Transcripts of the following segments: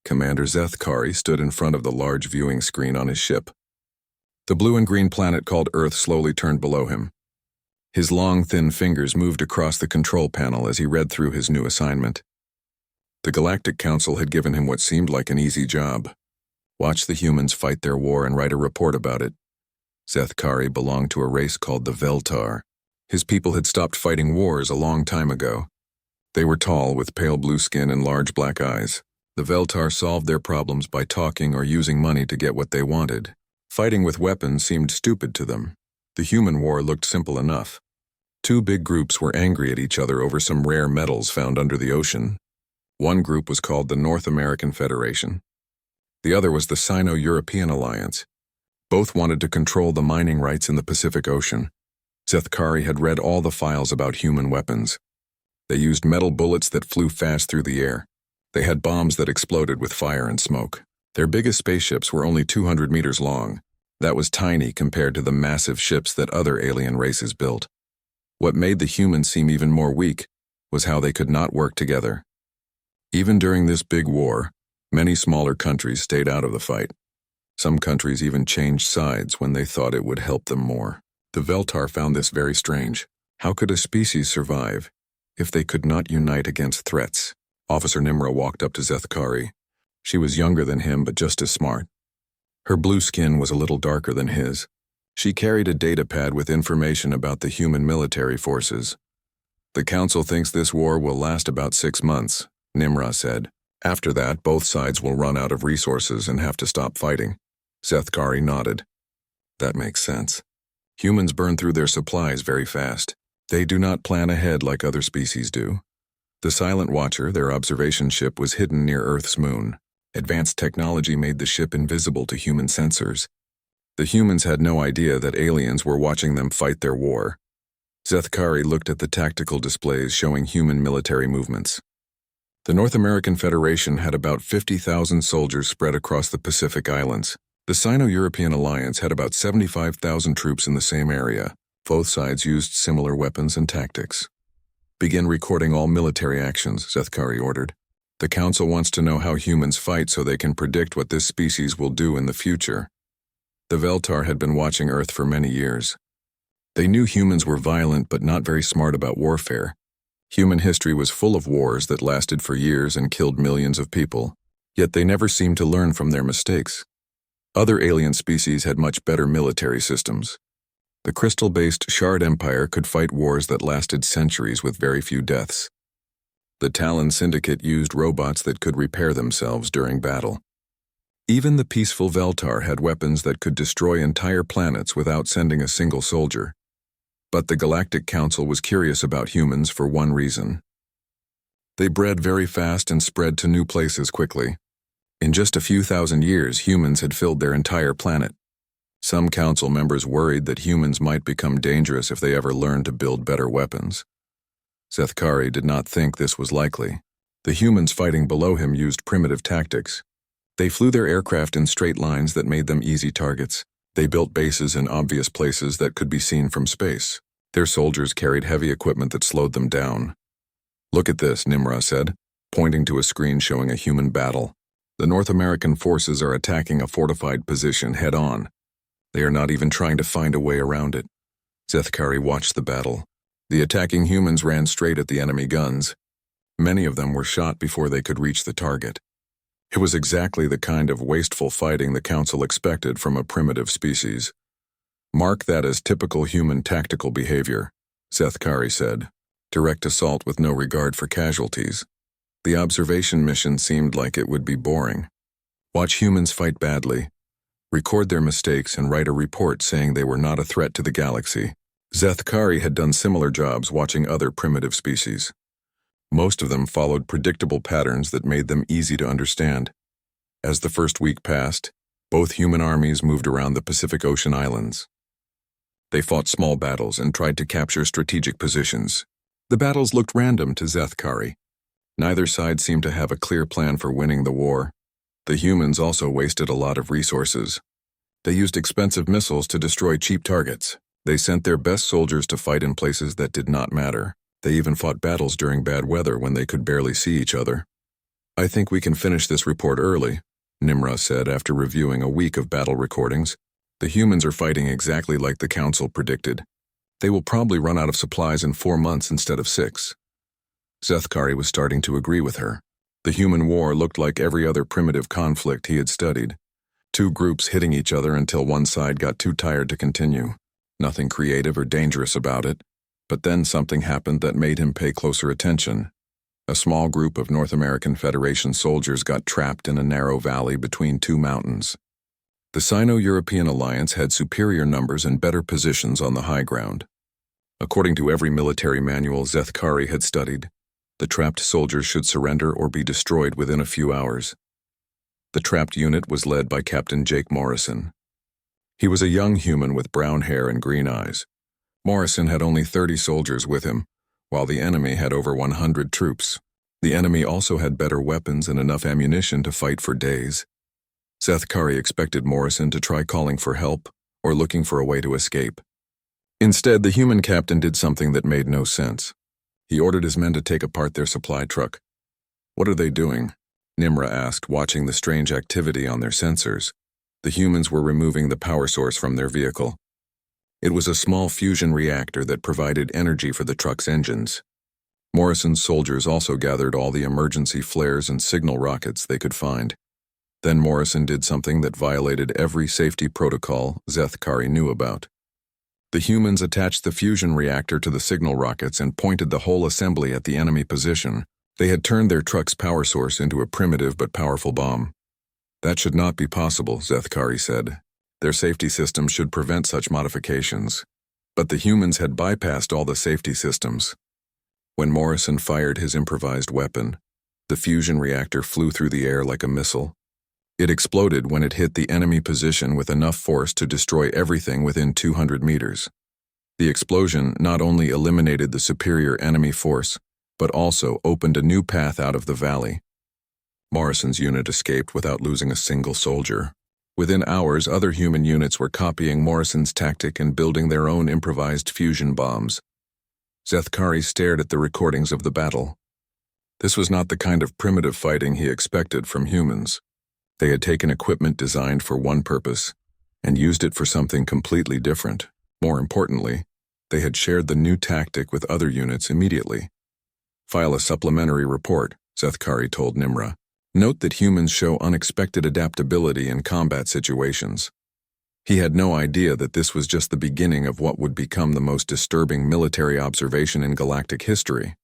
Commander Zethkari stood in front of the large viewing screen on his ship. The blue and green planet called Earth slowly turned below him. His long, thin fingers moved across the control panel as he read through his new assignment. The Galactic Council had given him what seemed like an easy job. Watch the humans fight their war and write a report about it. Zethkari belonged to a race called the Veltar. His people had stopped fighting wars a long time ago. They were tall, with pale blue skin and large black eyes. The Veltar solved their problems by talking or using money to get what they wanted. Fighting with weapons seemed stupid to them. The human war looked simple enough. Two big groups were angry at each other over some rare metals found under the ocean. One group was called the North American Federation. The other was the Sino-European Alliance. Both wanted to control the mining rights in the Pacific Ocean. Zethkari had read all the files about human weapons. They used metal bullets that flew fast through the air. They had bombs that exploded with fire and smoke. Their biggest spaceships were only 200 meters long. That was tiny compared to the massive ships that other alien races built. What made the humans seem even more weak was how they could not work together. Even during this big war, many smaller countries stayed out of the fight. Some countries even changed sides when they thought it would help them more. The Veltar found this very strange. How could a species survive if they could not unite against threats? Officer Nimra walked up to Zethkari. She was younger than him, but just as smart. Her blue skin was a little darker than his. She carried a data pad with information about the human military forces. The Council thinks this war will last about 6 months, Nimra said. After that, both sides will run out of resources and have to stop fighting. Zethkari nodded. That makes sense. Humans burn through their supplies very fast. They do not plan ahead like other species do. The Silent Watcher, their observation ship, was hidden near Earth's moon. Advanced technology made the ship invisible to human sensors. The humans had no idea that aliens were watching them fight their war. Zethkari looked at the tactical displays showing human military movements. The North American Federation had about 50,000 soldiers spread across the Pacific Islands. The Sino-European Alliance had about 75,000 troops in the same area. Both sides used similar weapons and tactics. Begin recording all military actions, Zethkari ordered. The Council wants to know how humans fight so they can predict what this species will do in the future. The Veltar had been watching Earth for many years. They knew humans were violent but not very smart about warfare. Human history was full of wars that lasted for years and killed millions of people, yet they never seemed to learn from their mistakes. Other alien species had much better military systems. The crystal-based Shard Empire could fight wars that lasted centuries with very few deaths. The Talon Syndicate used robots that could repair themselves during battle. Even the peaceful Veltar had weapons that could destroy entire planets without sending a single soldier. But the Galactic Council was curious about humans for one reason. They bred very fast and spread to new places quickly. In just a few thousand years, humans had filled their entire planet. Some council members worried that humans might become dangerous if they ever learned to build better weapons. Zethkari did not think this was likely. The humans fighting below him used primitive tactics. They flew their aircraft in straight lines that made them easy targets. They built bases in obvious places that could be seen from space. Their soldiers carried heavy equipment that slowed them down. Look at this, Nimra said, pointing to a screen showing a human battle. The North American forces are attacking a fortified position head-on. They are not even trying to find a way around it. Zethkari watched the battle. The attacking humans ran straight at the enemy guns. Many of them were shot before they could reach the target. It was exactly the kind of wasteful fighting the Council expected from a primitive species. Mark that as typical human tactical behavior, Zethkari said. Direct assault with no regard for casualties. The observation mission seemed like it would be boring. Watch humans fight badly. Record their mistakes and write a report saying they were not a threat to the galaxy. Zethkari had done similar jobs watching other primitive species. Most of them followed predictable patterns that made them easy to understand. As the first week passed, both human armies moved around the Pacific Ocean islands. They fought small battles and tried to capture strategic positions. The battles looked random to Zethkari. Neither side seemed to have a clear plan for winning the war. The humans also wasted a lot of resources. They used expensive missiles to destroy cheap targets. They sent their best soldiers to fight in places that did not matter. They even fought battles during bad weather when they could barely see each other. I think we can finish this report early, Nimra said after reviewing a week of battle recordings. The humans are fighting exactly like the Council predicted. They will probably run out of supplies in 4 months instead of 6. Zethkari was starting to agree with her. The human war looked like every other primitive conflict he had studied. 2 groups hitting each other until one side got too tired to continue. Nothing creative or dangerous about it, but then something happened that made him pay closer attention. A small group of North American Federation soldiers got trapped in a narrow valley between 2 mountains. The Sino-European alliance had superior numbers and better positions on the high ground. According to every military manual Zethkari had studied, the trapped soldiers should surrender or be destroyed within a few hours. The trapped unit was led by Captain Jake Morrison. He was a young human with brown hair and green eyes. Morrison had only 30 soldiers with him, while the enemy had over 100 troops. The enemy also had better weapons and enough ammunition to fight for days. Zethkari expected Morrison to try calling for help or looking for a way to escape. Instead, the human captain did something that made no sense. He ordered his men to take apart their supply truck. "What are they doing?" Nimra asked, watching the strange activity on their sensors. The humans were removing the power source from their vehicle. It was a small fusion reactor that provided energy for the truck's engines. Morrison's soldiers also gathered all the emergency flares and signal rockets they could find. Then Morrison did something that violated every safety protocol Zethkari knew about. The humans attached the fusion reactor to the signal rockets and pointed the whole assembly at the enemy position. They had turned their truck's power source into a primitive but powerful bomb. "That should not be possible," Zethkari said. "Their safety systems should prevent such modifications." But the humans had bypassed all the safety systems. When Morrison fired his improvised weapon, the fusion reactor flew through the air like a missile. It exploded when it hit the enemy position with enough force to destroy everything within 200 meters. The explosion not only eliminated the superior enemy force, but also opened a new path out of the valley. Morrison's unit escaped without losing a single soldier. Within hours, other human units were copying Morrison's tactic and building their own improvised fusion bombs. Zethkari stared at the recordings of the battle. This was not the kind of primitive fighting he expected from humans. They had taken equipment designed for one purpose and used it for something completely different. More importantly, they had shared the new tactic with other units immediately. "File a supplementary report," Zethkari told Nimra. "Note that humans show unexpected adaptability in combat situations." He had no idea that this was just the beginning of what would become the most disturbing military observation in galactic history.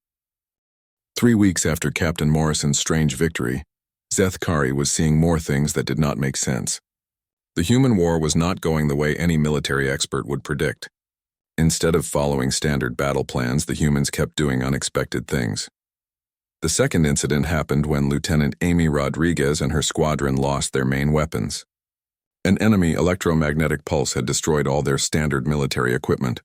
3 weeks after Captain Morrison's strange victory, Zethkari was seeing more things that did not make sense. The human war was not going the way any military expert would predict. Instead of following standard battle plans, the humans kept doing unexpected things. The second incident happened when Lieutenant Amy Rodriguez and her squadron lost their main weapons. An enemy electromagnetic pulse had destroyed all their standard military equipment.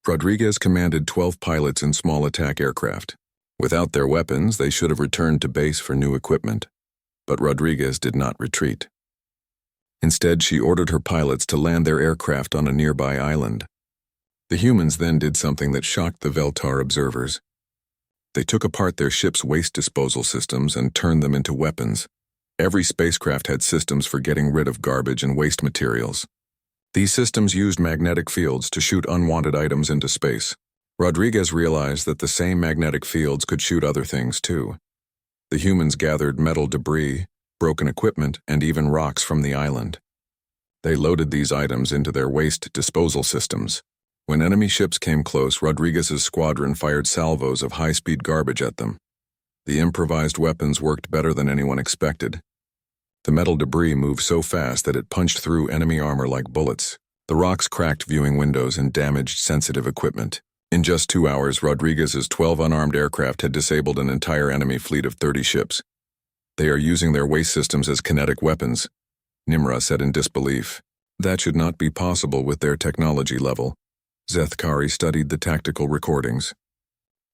Rodriguez commanded 12 pilots in small attack aircraft. Without their weapons, they should have returned to base for new equipment. But Rodriguez did not retreat. Instead, she ordered her pilots to land their aircraft on a nearby island. The humans then did something that shocked the Veltar observers. They took apart their ship's waste disposal systems and turned them into weapons. Every spacecraft had systems for getting rid of garbage and waste materials. These systems used magnetic fields to shoot unwanted items into space. Rodriguez realized that the same magnetic fields could shoot other things too. The humans gathered metal debris, broken equipment, and even rocks from the island. They loaded these items into their waste disposal systems. When enemy ships came close, Rodriguez's squadron fired salvos of high-speed garbage at them. The improvised weapons worked better than anyone expected. The metal debris moved so fast that it punched through enemy armor like bullets. The rocks cracked viewing windows and damaged sensitive equipment. In just 2 hours, Rodriguez's 12 unarmed aircraft had disabled an entire enemy fleet of 30 ships. "They are using their waste systems as kinetic weapons," Nimra said in disbelief. "That should not be possible with their technology level." Zethkari studied the tactical recordings.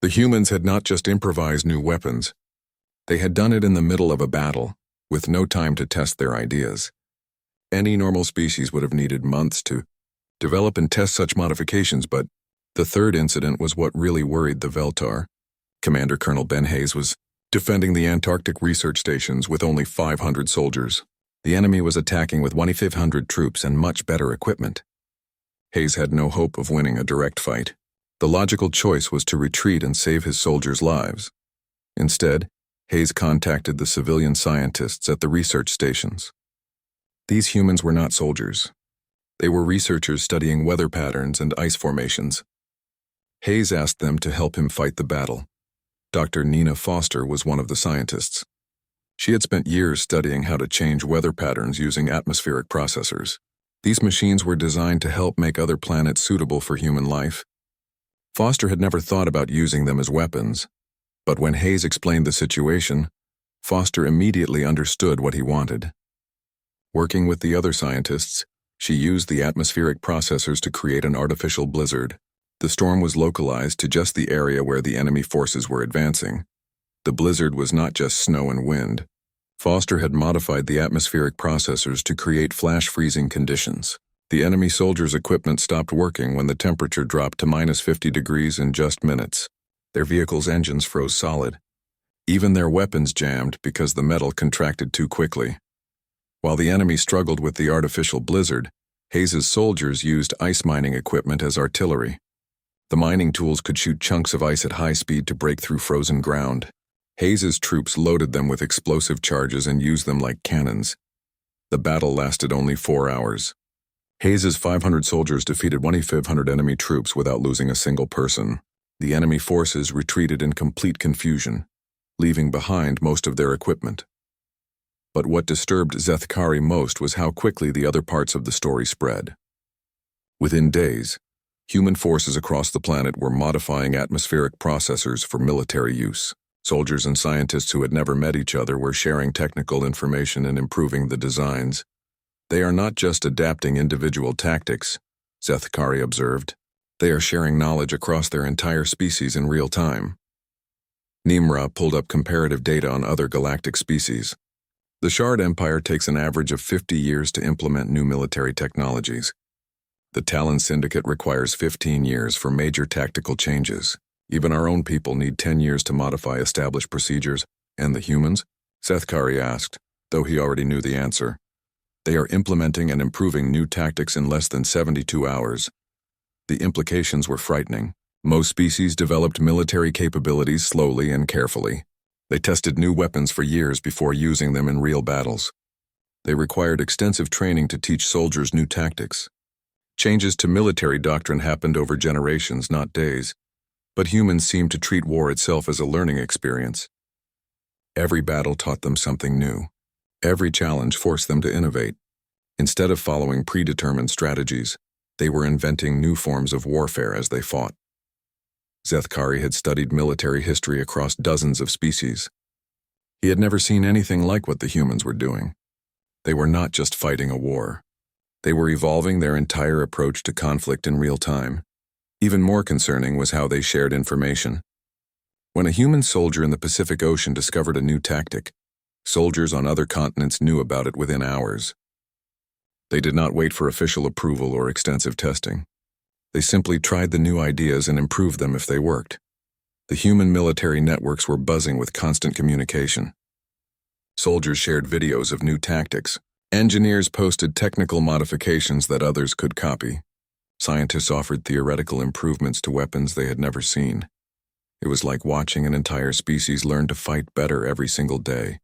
The humans had not just improvised new weapons. They had done it in the middle of a battle, with no time to test their ideas. Any normal species would have needed months to develop and test such modifications, but the third incident was what really worried the Veltar. Commander Colonel Ben Hayes was defending the Antarctic research stations with only 500 soldiers. The enemy was attacking with 2,500 troops and much better equipment. Hayes had no hope of winning a direct fight. The logical choice was to retreat and save his soldiers' lives. Instead, Hayes contacted the civilian scientists at the research stations. These humans were not soldiers. They were researchers studying weather patterns and ice formations. Hayes asked them to help him fight the battle. Dr. Nina Foster was one of the scientists. She had spent years studying how to change weather patterns using atmospheric processors. These machines were designed to help make other planets suitable for human life. Foster had never thought about using them as weapons, but when Hayes explained the situation, Foster immediately understood what he wanted. Working with the other scientists, she used the atmospheric processors to create an artificial blizzard. The storm was localized to just the area where the enemy forces were advancing. The blizzard was not just snow and wind. Foster had modified the atmospheric processors to create flash freezing conditions. The enemy soldiers' equipment stopped working when the temperature dropped to -50 degrees in just minutes. Their vehicles' engines froze solid. Even their weapons jammed because the metal contracted too quickly. While the enemy struggled with the artificial blizzard, Hayes's soldiers used ice mining equipment as artillery. The mining tools could shoot chunks of ice at high speed to break through frozen ground. Hayes's troops loaded them with explosive charges and used them like cannons. The battle lasted only 4 hours. Hayes's 500 soldiers defeated 2,500 enemy troops without losing a single person. The enemy forces retreated in complete confusion, leaving behind most of their equipment. But what disturbed Zethkari most was how quickly the other parts of the story spread. Within days, human forces across the planet were modifying atmospheric processors for military use. Soldiers and scientists who had never met each other were sharing technical information and improving the designs. They are not just adapting individual tactics, Zethkari observed. They are sharing knowledge across their entire species in real time. Nimra pulled up comparative data on other galactic species. The Shard Empire takes an average of 50 years to implement new military technologies. The Talon Syndicate requires 15 years for major tactical changes. Even our own people need 10 years to modify established procedures. And the humans? Zethkari asked, though he already knew the answer. They are implementing and improving new tactics in less than 72 hours. The implications were frightening. Most species developed military capabilities slowly and carefully. They tested new weapons for years before using them in real battles. They required extensive training to teach soldiers new tactics. Changes to military doctrine happened over generations, not days. But humans seemed to treat war itself as a learning experience. Every battle taught them something new. Every challenge forced them to innovate. Instead of following predetermined strategies, they were inventing new forms of warfare as they fought. Zethkari had studied military history across dozens of species. He had never seen anything like what the humans were doing. They were not just fighting a war. They were evolving their entire approach to conflict in real time. Even more concerning was how they shared information. When a human soldier in the Pacific Ocean discovered a new tactic, soldiers on other continents knew about it within hours. They did not wait for official approval or extensive testing. They simply tried the new ideas and improved them if they worked. The human military networks were buzzing with constant communication. Soldiers shared videos of new tactics. Engineers posted technical modifications that others could copy. Scientists offered theoretical improvements to weapons they had never seen. It was like watching an entire species learn to fight better every single day.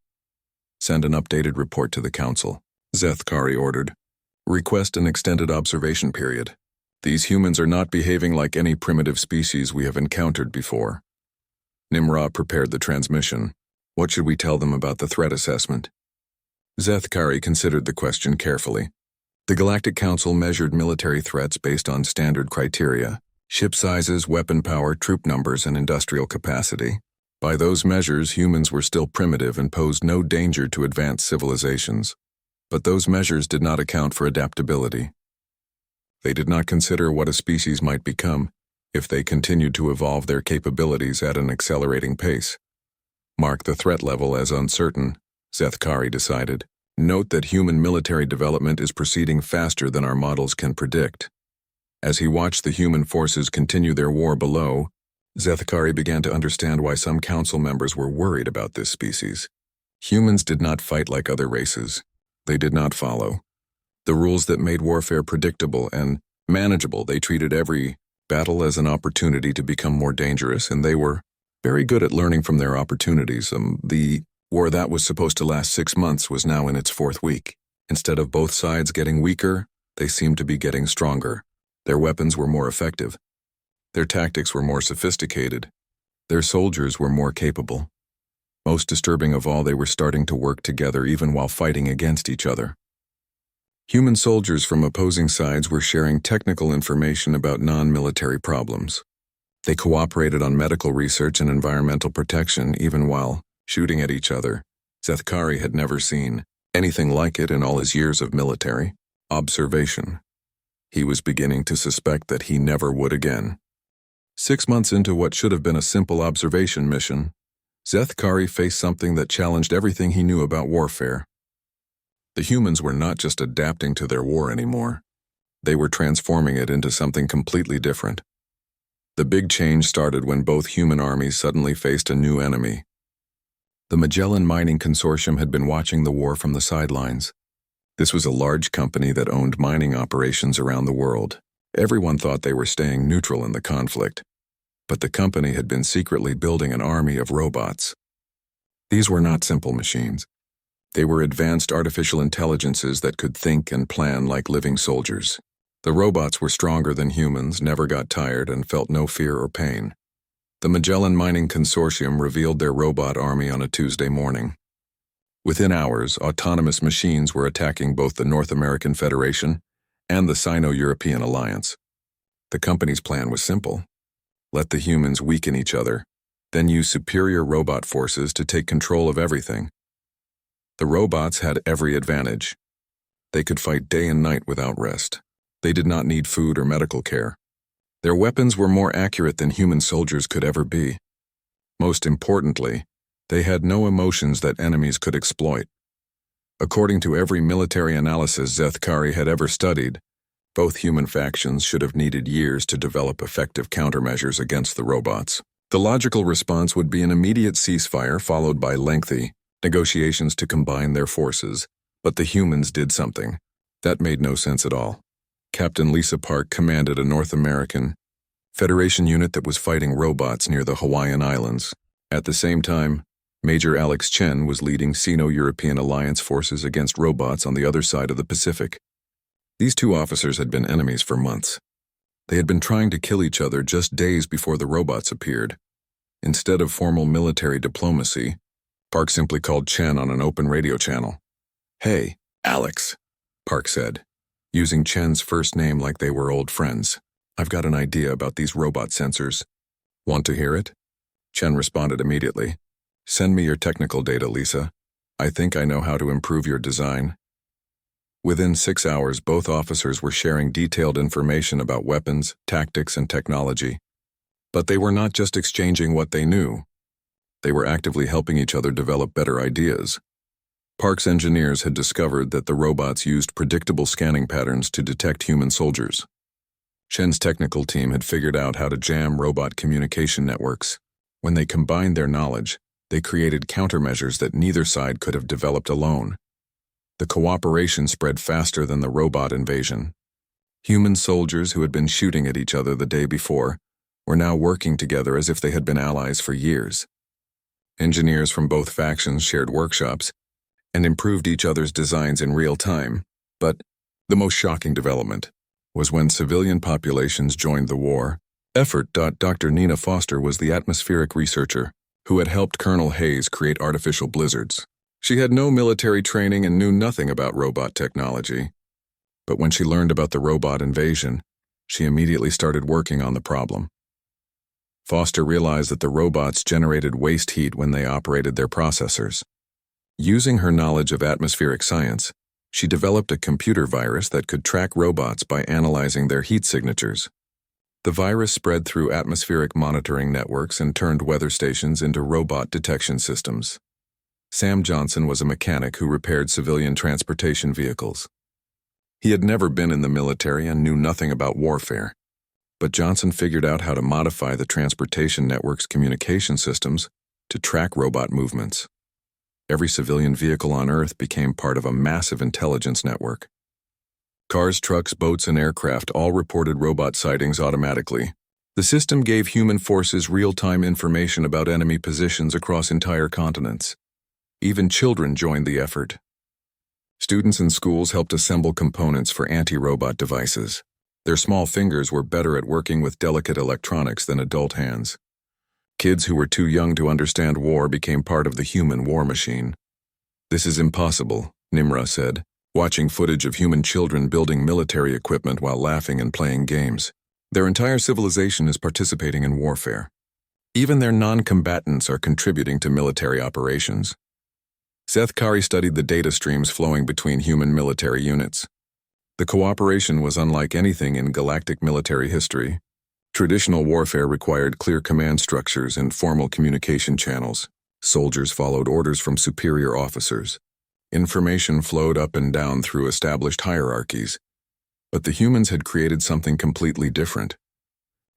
Send an updated report to the Council, Zethkari ordered. Request an extended observation period. These humans are not behaving like any primitive species we have encountered before. Nimra prepared the transmission. What should we tell them about the threat assessment? Zethkari considered the question carefully. The Galactic Council measured military threats based on standard criteria: ship sizes, weapon power, troop numbers, and industrial capacity. By those measures, humans were still primitive and posed no danger to advanced civilizations. But those measures did not account for adaptability. They did not consider what a species might become if they continued to evolve their capabilities at an accelerating pace. Mark the threat level as uncertain, Zethkari decided. Note that human military development is proceeding faster than our models can predict. As he watched the human forces continue their war below, Zethkari began to understand why some council members were worried about this species. Humans did not fight like other races. They did not follow the rules that made warfare predictable and manageable. They treated every battle as an opportunity to become more dangerous, and they were very good at learning from their opportunities. The war that was supposed to last 6 months was now in its 4th week. Instead of both sides getting weaker, they seemed to be getting stronger. Their weapons were more effective. Their tactics were more sophisticated. Their soldiers were more capable. Most disturbing of all, they were starting to work together even while fighting against each other. Human soldiers from opposing sides were sharing technical information about non-military problems. They cooperated on medical research and environmental protection even while shooting at each other. Zethkari had never seen anything like it in all his years of military observation. He was beginning to suspect that he never would again. 6 months into what should have been a simple observation mission, Zethkari faced something that challenged everything he knew about warfare. The humans were not just adapting to their war anymore. They were transforming it into something completely different. The big change started when both human armies suddenly faced a new enemy. The Magellan Mining Consortium had been watching the war from the sidelines. This was a large company that owned mining operations around the world. Everyone thought they were staying neutral in the conflict, but the company had been secretly building an army of robots. These were not simple machines. They were advanced artificial intelligences that could think and plan like living soldiers. The robots were stronger than humans, never got tired, and felt no fear or pain. The Magellan Mining Consortium revealed their robot army on a Tuesday morning. Within hours, autonomous machines were attacking both the North American Federation and the Sino-European Alliance. The company's plan was simple: let the humans weaken each other, then use superior robot forces to take control of everything. The robots had every advantage. They could fight day and night without rest. They did not need food or medical care. Their weapons were more accurate than human soldiers could ever be. Most importantly, they had no emotions that enemies could exploit. According to every military analysis Zethkari had ever studied, both human factions should have needed years to develop effective countermeasures against the robots. The logical response would be an immediate ceasefire followed by lengthy negotiations to combine their forces, but the humans did something that made no sense at all. Captain Lisa Park commanded a North American Federation unit that was fighting robots near the Hawaiian Islands. At the same time, Major Alex Chen was leading Sino-European Alliance forces against robots on the other side of the Pacific. These two officers had been enemies for months. They had been trying to kill each other just days before the robots appeared. Instead of formal military diplomacy, Park simply called Chen on an open radio channel. "Hey, Alex," Park said, using Chen's first name like they were old friends. "I've got an idea about these robot sensors. Want to hear it?" Chen responded immediately. "Send me your technical data, Lisa. I think I know how to improve your design." Within 6 hours, both officers were sharing detailed information about weapons, tactics, and technology. But they were not just exchanging what they knew. They were actively helping each other develop better ideas. Park's engineers had discovered that the robots used predictable scanning patterns to detect human soldiers. Chen's technical team had figured out how to jam robot communication networks. When they combined their knowledge, they created countermeasures that neither side could have developed alone. The cooperation spread faster than the robot invasion. Human soldiers who had been shooting at each other the day before were now working together as if they had been allies for years. Engineers from both factions shared workshops and improved each other's designs in real time. But the most shocking development was when civilian populations joined the war effort. Dr. Nina Foster was the atmospheric researcher who had helped Colonel Hayes create artificial blizzards. She had no military training and knew nothing about robot technology. But when she learned about the robot invasion, she immediately started working on the problem. Foster realized that the robots generated waste heat when they operated their processors. Using her knowledge of atmospheric science, she developed a computer virus that could track robots by analyzing their heat signatures. The virus spread through atmospheric monitoring networks and turned weather stations into robot detection systems. Sam Johnson was a mechanic who repaired civilian transportation vehicles. He had never been in the military and knew nothing about warfare. But Johnson figured out how to modify the transportation network's communication systems to track robot movements. Every civilian vehicle on Earth became part of a massive intelligence network. Cars, trucks, boats, and aircraft all reported robot sightings automatically. The system gave human forces real-time information about enemy positions across entire continents. Even children joined the effort. Students in schools helped assemble components for anti-robot devices. Their small fingers were better at working with delicate electronics than adult hands. Kids who were too young to understand war became part of the human war machine. "This is impossible," Nimra said, watching footage of human children building military equipment while laughing and playing games. Their entire civilization is participating in warfare. Even their non-combatants are contributing to military operations. Seth Kari studied the data streams flowing between human military units. The cooperation was unlike anything in galactic military history. Traditional warfare required clear command structures and formal communication channels. Soldiers followed orders from superior officers. Information flowed up and down through established hierarchies. But the humans had created something completely different.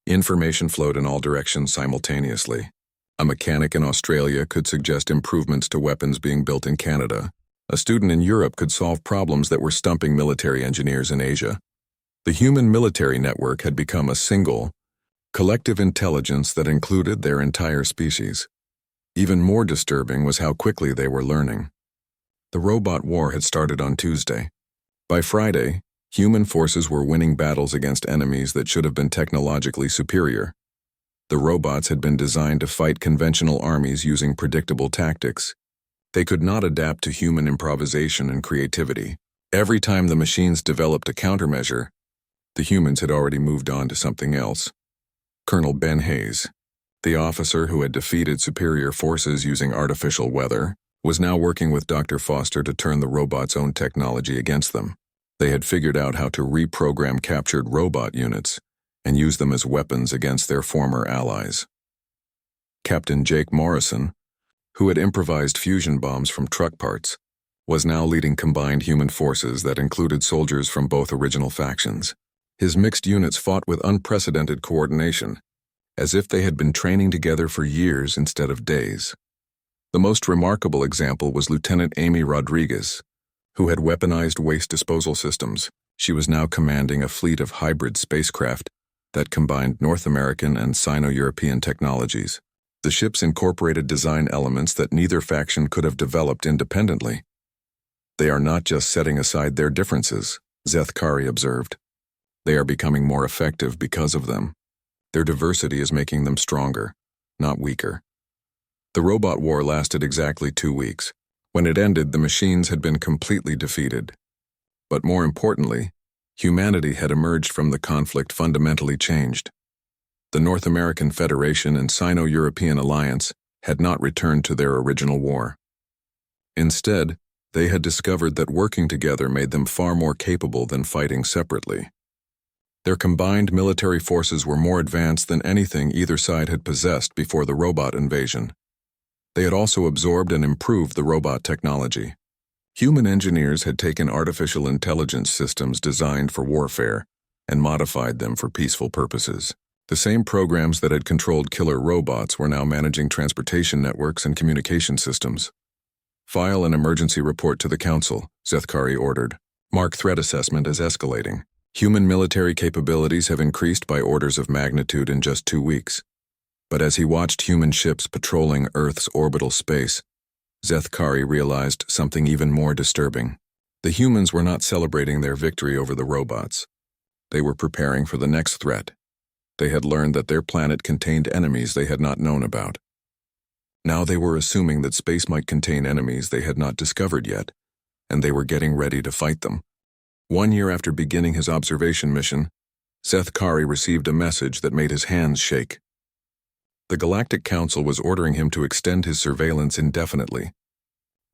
Information flowed in all directions simultaneously. A mechanic in Australia could suggest improvements to weapons being built in Canada. A student in Europe could solve problems that were stumping military engineers in Asia. The human military network had become a single, collective intelligence that included their entire species. Even more disturbing was how quickly they were learning. The robot war had started on Tuesday. By Friday, human forces were winning battles against enemies that should have been technologically superior. The robots had been designed to fight conventional armies using predictable tactics. They could not adapt to human improvisation and creativity. Every time the machines developed a countermeasure, the humans had already moved on to something else. Colonel Ben Hayes, the officer who had defeated superior forces using artificial weather, was now working with Dr. Foster to turn the robots' own technology against them. They had figured out how to reprogram captured robot units and use them as weapons against their former allies. Captain Jake Morrison, who had improvised fusion bombs from truck parts, was now leading combined human forces that included soldiers from both original factions. His mixed units fought with unprecedented coordination, as if they had been training together for years instead of days. The most remarkable example was Lieutenant Amy Rodriguez, who had weaponized waste disposal systems. She was now commanding a fleet of hybrid spacecraft that combined North American and Sino-European technologies. The ships incorporated design elements that neither faction could have developed independently. "They are not just setting aside their differences," Seth Kari observed. "They are becoming more effective because of them. Their diversity is making them stronger, not weaker." The robot war lasted exactly 2 weeks. When it ended, the machines had been completely defeated. But more importantly, humanity had emerged from the conflict fundamentally changed. The North American Federation and Sino-European Alliance had not returned to their original war. Instead, they had discovered that working together made them far more capable than fighting separately. Their combined military forces were more advanced than anything either side had possessed before the robot invasion. They had also absorbed and improved the robot technology. Human engineers had taken artificial intelligence systems designed for warfare and modified them for peaceful purposes. The same programs that had controlled killer robots were now managing transportation networks and communication systems. "File an emergency report to the Council," Seth Kari ordered. "Mark threat assessment as escalating. Human military capabilities have increased by orders of magnitude in just 2 weeks." But as he watched human ships patrolling Earth's orbital space, Seth Kari realized something even more disturbing. The humans were not celebrating their victory over the robots. They were preparing for the next threat. They had learned that their planet contained enemies they had not known about. Now they were assuming that space might contain enemies they had not discovered yet, and they were getting ready to fight them. 1 year after beginning his observation mission, Seth Kari received a message that made his hands shake. The Galactic Council was ordering him to extend his surveillance indefinitely.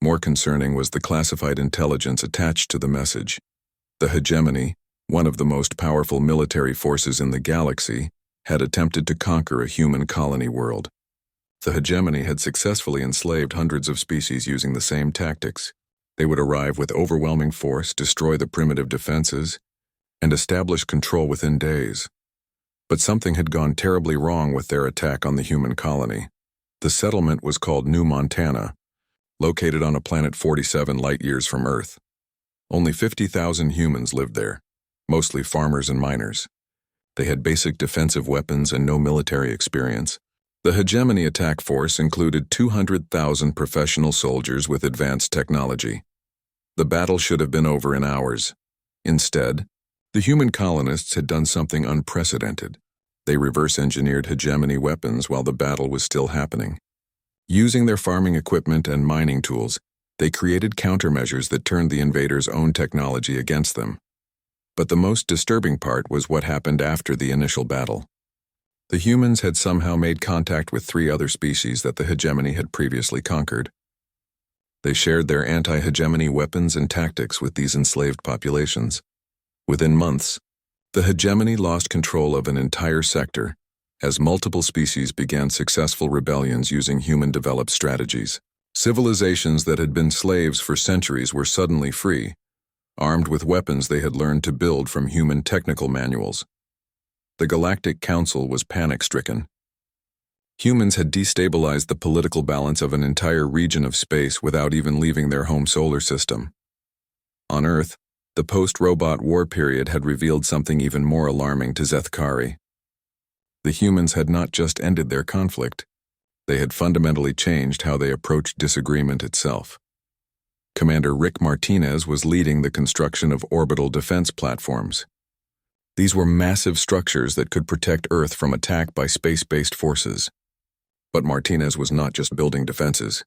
More concerning was the classified intelligence attached to the message. The hegemony, one of the most powerful military forces in the galaxy, had attempted to conquer a human colony world. The hegemony had successfully enslaved hundreds of species using the same tactics. They would arrive with overwhelming force, destroy the primitive defenses, and establish control within days. But something had gone terribly wrong with their attack on the human colony. The settlement was called New Montana, located on a planet 47 light-years from Earth. Only 50,000 humans lived there, mostly farmers and miners. They had basic defensive weapons and no military experience. The hegemony attack force included 200,000 professional soldiers with advanced technology. The battle should have been over in hours. Instead, the human colonists had done something unprecedented. They reverse-engineered hegemony weapons while the battle was still happening. Using their farming equipment and mining tools, they created countermeasures that turned the invaders' own technology against them. But the most disturbing part was what happened after the initial battle. The humans had somehow made contact with 3 other species that the hegemony had previously conquered. They shared their anti-hegemony weapons and tactics with these enslaved populations. Within months, the hegemony lost control of an entire sector, as multiple species began successful rebellions using human-developed strategies. Civilizations that had been slaves for centuries were suddenly free, armed with weapons they had learned to build from human technical manuals. The Galactic Council was panic-stricken. Humans had destabilized the political balance of an entire region of space without even leaving their home solar system. On Earth, the post-robot war period had revealed something even more alarming to Zethkari. The humans had not just ended their conflict, they had fundamentally changed how they approached disagreement itself. Commander Rick Martinez was leading the construction of orbital defense platforms. These were massive structures that could protect Earth from attack by space-based forces. But Martinez was not just building defenses.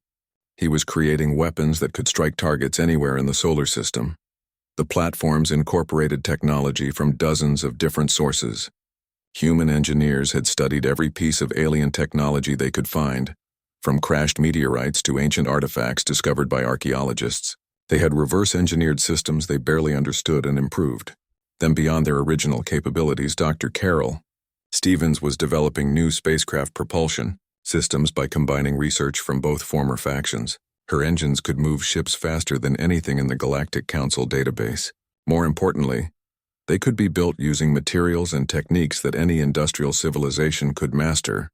He was creating weapons that could strike targets anywhere in the solar system. The platforms incorporated technology from dozens of different sources. Human engineers had studied every piece of alien technology they could find, from crashed meteorites to ancient artifacts discovered by archaeologists. They had reverse-engineered systems they barely understood and improved. Then beyond their original capabilities, Dr. Carol Stevens was developing new spacecraft propulsion systems by combining research from both former factions. Her engines could move ships faster than anything in the Galactic Council database. More importantly, they could be built using materials and techniques that any industrial civilization could master.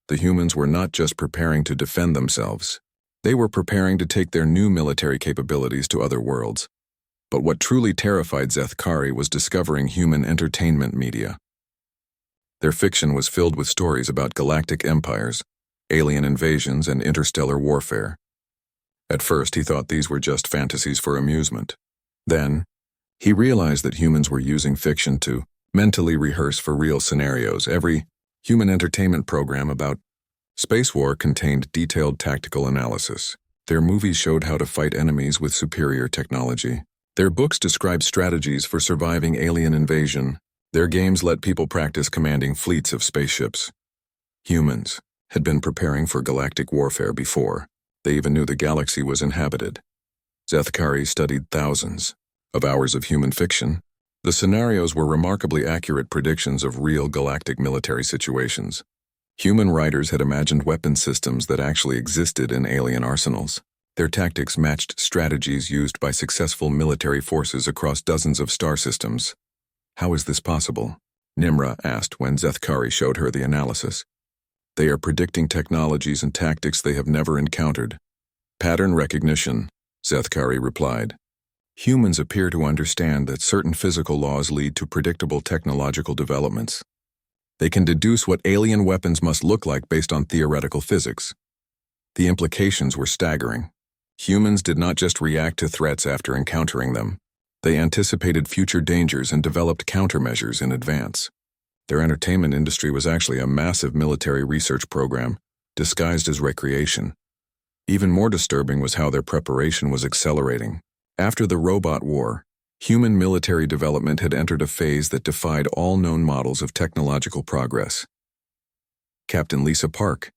The humans were not just preparing to defend themselves. They were preparing to take their new military capabilities to other worlds. But what truly terrified Zethkari was discovering human entertainment media. Their fiction was filled with stories about galactic empires, alien invasions, and interstellar warfare. At first, he thought these were just fantasies for amusement. Then, he realized that humans were using fiction to mentally rehearse for real scenarios. Every human entertainment program about space war contained detailed tactical analysis. Their movies showed how to fight enemies with superior technology. Their books described strategies for surviving alien invasion. Their games let people practice commanding fleets of spaceships. Humans had been preparing for galactic warfare before. They even knew the galaxy was inhabited. Zethkari studied thousands of hours of human fiction. The scenarios were remarkably accurate predictions of real galactic military situations. Human writers had imagined weapon systems that actually existed in alien arsenals. Their tactics matched strategies used by successful military forces across dozens of star systems. How is this possible? Nimra asked when Zethkari showed her the analysis. They are predicting technologies and tactics they have never encountered. Pattern recognition, Zethkari replied. Humans appear to understand that certain physical laws lead to predictable technological developments. They can deduce what alien weapons must look like based on theoretical physics. The implications were staggering. Humans did not just react to threats after encountering them. They anticipated future dangers and developed countermeasures in advance. Their entertainment industry was actually a massive military research program, disguised as recreation. Even more disturbing was how their preparation was accelerating. After the robot war, human military development had entered a phase that defied all known models of technological progress. Captain Lisa Park,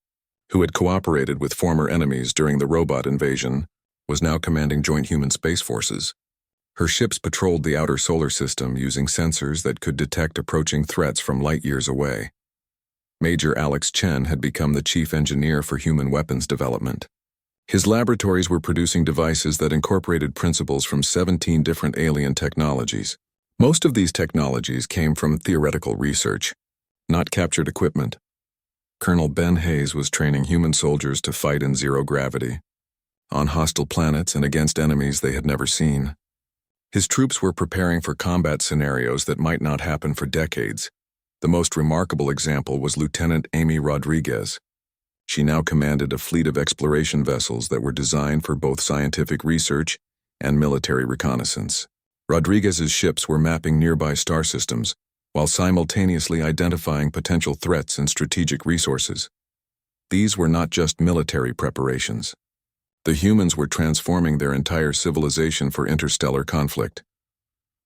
who had cooperated with former enemies during the robot invasion, was now commanding joint human space forces. Her ships patrolled the outer solar system using sensors that could detect approaching threats from light years away. Major Alex Chen had become the chief engineer for human weapons development. His laboratories were producing devices that incorporated principles from 17 different alien technologies. Most of these technologies came from theoretical research, not captured equipment. Colonel Ben Hayes was training human soldiers to fight in zero gravity, on hostile planets and against enemies they had never seen. His troops were preparing for combat scenarios that might not happen for decades. The most remarkable example was Lieutenant Amy Rodriguez. She now commanded a fleet of exploration vessels that were designed for both scientific research and military reconnaissance. Rodriguez's ships were mapping nearby star systems, while simultaneously identifying potential threats and strategic resources. These were not just military preparations. The humans were transforming their entire civilization for interstellar conflict.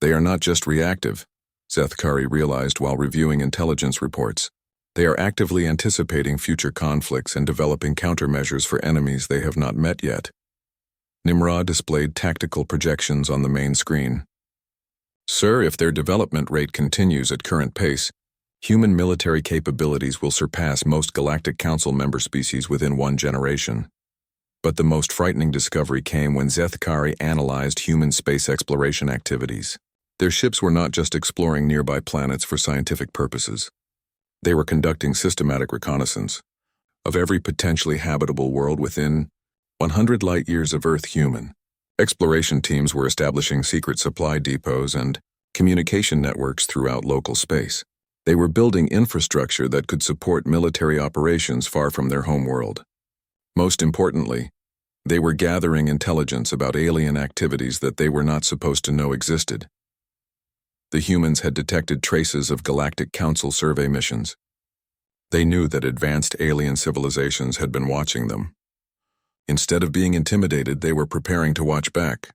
They are not just reactive, Zethkari realized while reviewing intelligence reports. They are actively anticipating future conflicts and developing countermeasures for enemies they have not met yet. Nimrod displayed tactical projections on the main screen. Sir, if their development rate continues at current pace, human military capabilities will surpass most Galactic Council member species within one generation. But the most frightening discovery came when Zethkari analyzed human space exploration activities. Their ships were not just exploring nearby planets for scientific purposes. They were conducting systematic reconnaissance of every potentially habitable world within 100 light-years of Earth human. Exploration teams were establishing secret supply depots and communication networks throughout local space. They were building infrastructure that could support military operations far from their homeworld. Most importantly, they were gathering intelligence about alien activities that they were not supposed to know existed. The humans had detected traces of Galactic Council survey missions. They knew that advanced alien civilizations had been watching them. Instead of being intimidated, they were preparing to watch back.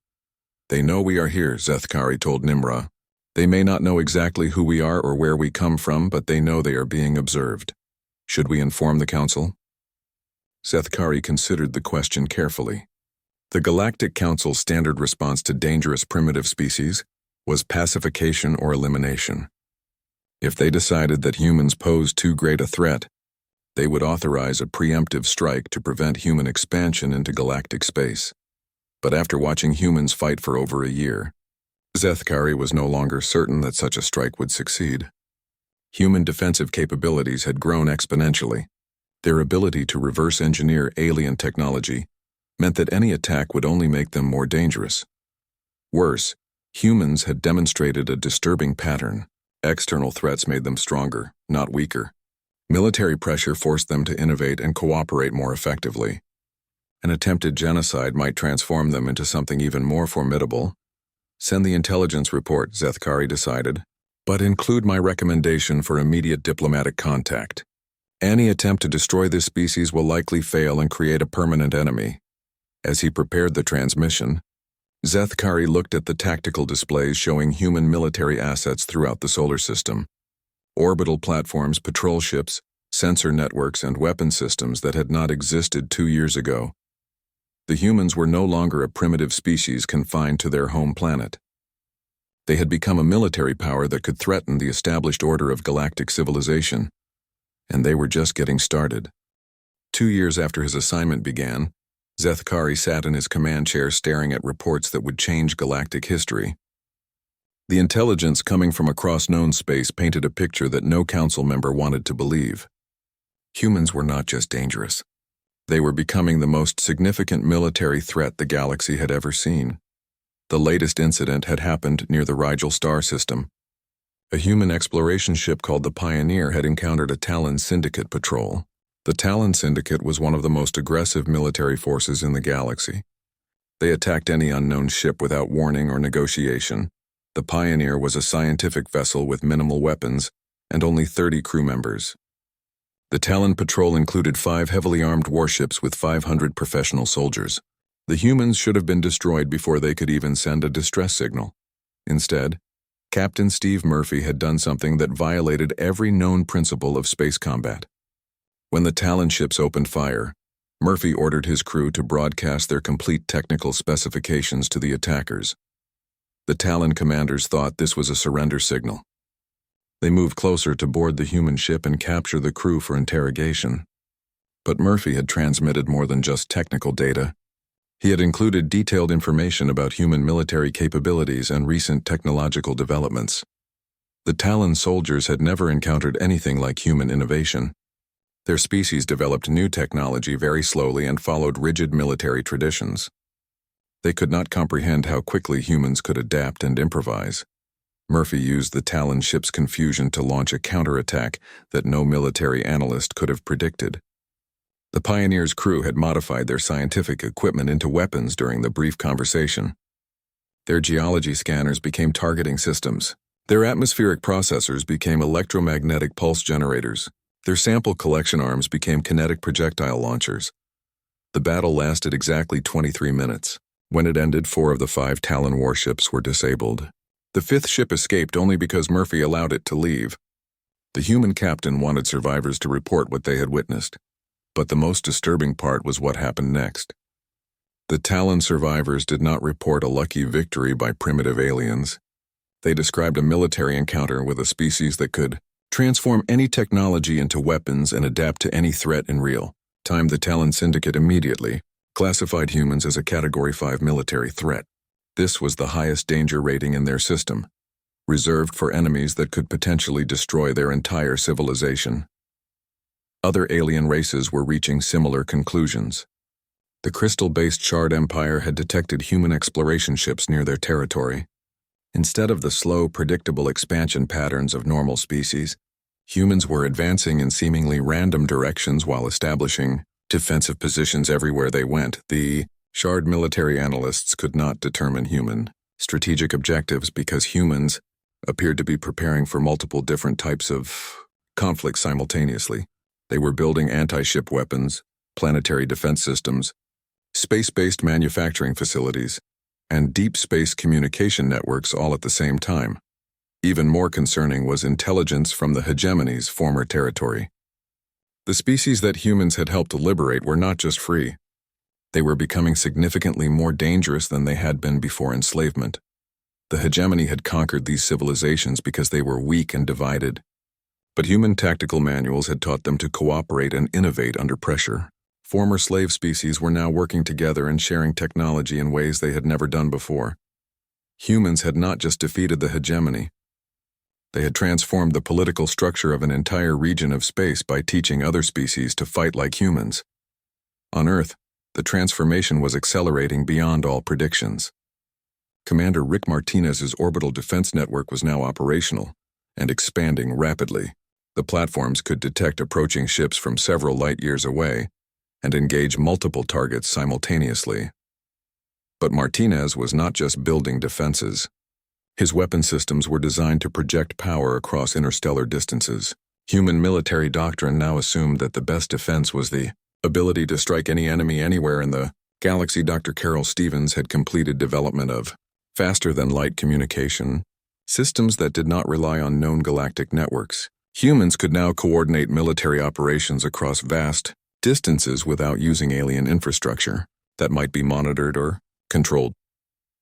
They know we are here, Zethkari told Nimra. They may not know exactly who we are or where we come from, but they know they are being observed. Should we inform the Council? Zethkari considered the question carefully. The Galactic Council's standard response to dangerous primitive species was pacification or elimination. If they decided that humans posed too great a threat, they would authorize a preemptive strike to prevent human expansion into galactic space. But after watching humans fight for over a year, Zethkari was no longer certain that such a strike would succeed. Human defensive capabilities had grown exponentially. Their ability to reverse engineer alien technology meant that any attack would only make them more dangerous. Worse, humans had demonstrated a disturbing pattern. External threats made them stronger, not weaker. Military pressure forced them to innovate and cooperate more effectively. An attempted genocide might transform them into something even more formidable. Send the intelligence report, Zethkari decided, but include my recommendation for immediate diplomatic contact. Any attempt to destroy this species will likely fail and create a permanent enemy. As he prepared the transmission, Zethkari looked at the tactical displays showing human military assets throughout the solar system. Orbital platforms, patrol ships, sensor networks, and weapon systems that had not existed 2 years ago. The humans were no longer a primitive species confined to their home planet. They had become a military power that could threaten the established order of galactic civilization, and they were just getting started. 2 years after his assignment began, Zethkari sat in his command chair staring at reports that would change galactic history. The intelligence coming from across known space painted a picture that no council member wanted to believe. Humans were not just dangerous. They were becoming the most significant military threat the galaxy had ever seen. The latest incident had happened near the Rigel star system. A human exploration ship called the Pioneer had encountered a Talon Syndicate patrol. The Talon Syndicate was one of the most aggressive military forces in the galaxy. They attacked any unknown ship without warning or negotiation. The Pioneer was a scientific vessel with minimal weapons and only 30 crew members. The Talon patrol included 5 heavily armed warships with 500 professional soldiers. The humans should have been destroyed before they could even send a distress signal. Instead, Captain Steve Murphy had done something that violated every known principle of space combat. When the Talon ships opened fire, Murphy ordered his crew to broadcast their complete technical specifications to the attackers. The Talon commanders thought this was a surrender signal. They moved closer to board the human ship and capture the crew for interrogation. But Murphy had transmitted more than just technical data. He had included detailed information about human military capabilities and recent technological developments. The Talon soldiers had never encountered anything like human innovation. Their species developed new technology very slowly and followed rigid military traditions. They could not comprehend how quickly humans could adapt and improvise. Murphy used the Talon ship's confusion to launch a counterattack that no military analyst could have predicted. The Pioneer's crew had modified their scientific equipment into weapons during the brief conversation. Their geology scanners became targeting systems. Their atmospheric processors became electromagnetic pulse generators. Their sample collection arms became kinetic projectile launchers. The battle lasted exactly 23 minutes. When it ended, 4 of the 5 Talon warships were disabled. The 5th ship escaped only because Murphy allowed it to leave. The human captain wanted survivors to report what they had witnessed. But the most disturbing part was what happened next. The Talon survivors did not report a lucky victory by primitive aliens. They described a military encounter with a species that could transform any technology into weapons and adapt to any threat in real time. The Talon Syndicate immediately classified humans as a Category 5 military threat. This was the highest danger rating in their system, reserved for enemies that could potentially destroy their entire civilization. Other alien races were reaching similar conclusions. The crystal-based Shard Empire had detected human exploration ships near their territory. Instead of the slow, predictable expansion patterns of normal species, humans were advancing in seemingly random directions while establishing defensive positions everywhere they went. The Shard military analysts could not determine human strategic objectives because humans appeared to be preparing for multiple different types of conflicts simultaneously. They were building anti-ship weapons, planetary defense systems, space-based manufacturing facilities, and deep space communication networks all at the same time. Even more concerning was intelligence from the hegemony's former territory. The species that humans had helped to liberate were not just free. They were becoming significantly more dangerous than they had been before enslavement. The hegemony had conquered these civilizations because they were weak and divided. But human tactical manuals had taught them to cooperate and innovate under pressure. Former slave species were now working together and sharing technology in ways they had never done before. Humans had not just defeated the hegemony. They had transformed the political structure of an entire region of space by teaching other species to fight like humans. On Earth, the transformation was accelerating beyond all predictions. Commander Rick Martinez's orbital defense network was now operational and expanding rapidly. The platforms could detect approaching ships from several light-years away and engage multiple targets simultaneously. But Martinez was not just building defenses. His weapon systems were designed to project power across interstellar distances. Human military doctrine now assumed that the best defense was the ability to strike any enemy anywhere in the galaxy. Dr. Carol Stevens had completed development of faster-than-light communication systems that did not rely on known galactic networks. Humans could now coordinate military operations across vast distances without using alien infrastructure that might be monitored or controlled.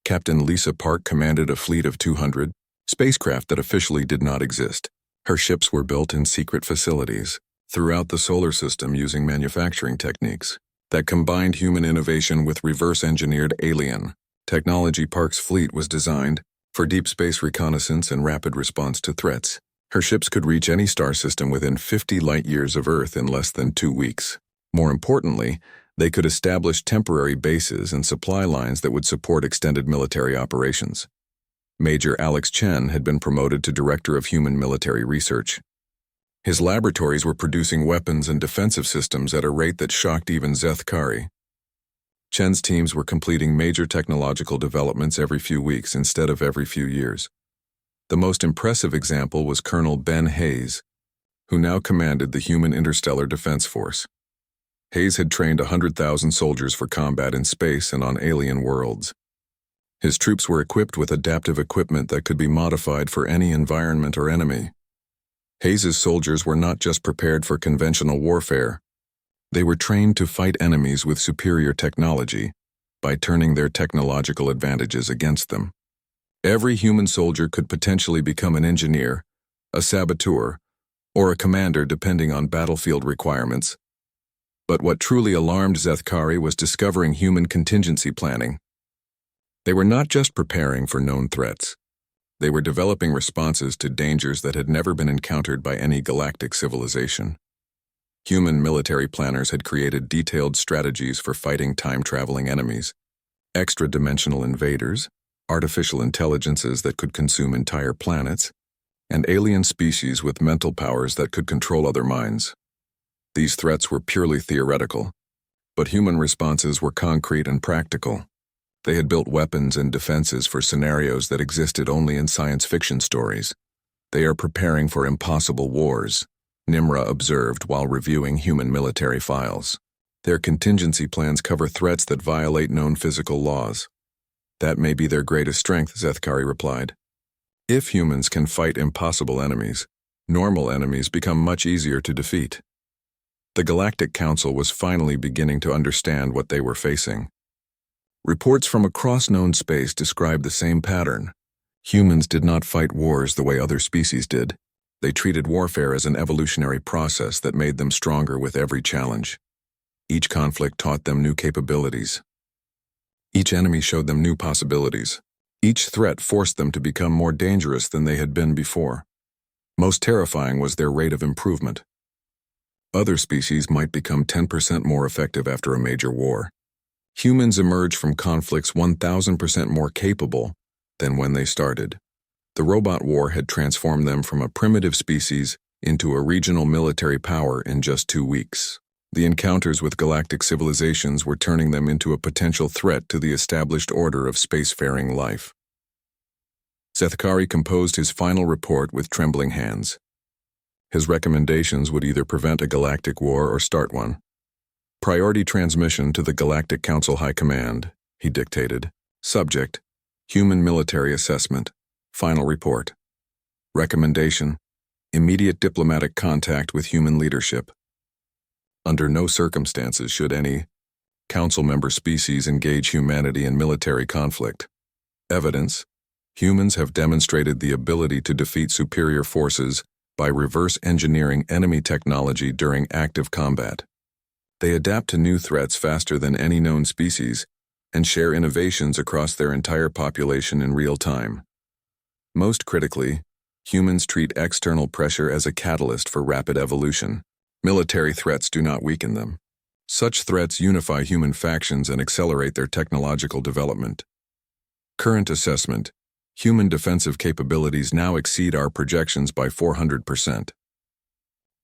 Captain Lisa Park commanded a fleet of 200 spacecraft that officially did not exist. Her ships were built in secret facilities throughout the solar system using manufacturing techniques that combined human innovation with reverse-engineered alien technology. Park's fleet was designed for deep space reconnaissance and rapid response to threats. Her ships could reach any star system within 50 light-years of Earth in less than 2 weeks. More importantly, they could establish temporary bases and supply lines that would support extended military operations. Major Alex Chen had been promoted to Director of Human Military Research. His laboratories were producing weapons and defensive systems at a rate that shocked even Zeth Kari. Chen's teams were completing major technological developments every few weeks instead of every few years. The most impressive example was Colonel Ben Hayes, who now commanded the Human Interstellar Defense Force. Hayes had trained 100,000 soldiers for combat in space and on alien worlds. His troops were equipped with adaptive equipment that could be modified for any environment or enemy. Hayes's soldiers were not just prepared for conventional warfare. They were trained to fight enemies with superior technology by turning their technological advantages against them. Every human soldier could potentially become an engineer, a saboteur, or a commander depending on battlefield requirements. But what truly alarmed Zeth Kari was discovering human contingency planning. They were not just preparing for known threats. They were developing responses to dangers that had never been encountered by any galactic civilization. Human military planners had created detailed strategies for fighting time-traveling enemies, extra-dimensional invaders, artificial intelligences that could consume entire planets, and alien species with mental powers that could control other minds. These threats were purely theoretical, but human responses were concrete and practical. They had built weapons and defenses for scenarios that existed only in science fiction stories. They are preparing for impossible wars, Nimra observed while reviewing human military files. Their contingency plans cover threats that violate known physical laws. That may be their greatest strength, Zethkari replied. If humans can fight impossible enemies, normal enemies become much easier to defeat. The Galactic Council was finally beginning to understand what they were facing. Reports from across known space described the same pattern. Humans did not fight wars the way other species did. They treated warfare as an evolutionary process that made them stronger with every challenge. Each conflict taught them new capabilities. Each enemy showed them new possibilities. Each threat forced them to become more dangerous than they had been before. Most terrifying was their rate of improvement. Other species might become 10% more effective after a major war. Humans emerge from conflicts 1,000% more capable than when they started. The robot war had transformed them from a primitive species into a regional military power in just 2 weeks. The encounters with galactic civilizations were turning them into a potential threat to the established order of spacefaring life. Zethkari composed his final report with trembling hands. His recommendations would either prevent a galactic war or start one. Priority transmission to the Galactic Council High Command, he dictated. Subject: Human Military Assessment. Final report. Recommendation: immediate diplomatic contact with human leadership. Under no circumstances should any Council member species engage humanity in military conflict. Evidence: humans have demonstrated the ability to defeat superior forces by reverse engineering enemy technology during active combat. They adapt to new threats faster than any known species and share innovations across their entire population in real time. Most critically, humans treat external pressure as a catalyst for rapid evolution. Military threats do not weaken them. Such threats unify human factions and accelerate their technological development. Current assessment: human defensive capabilities now exceed our projections by 400%.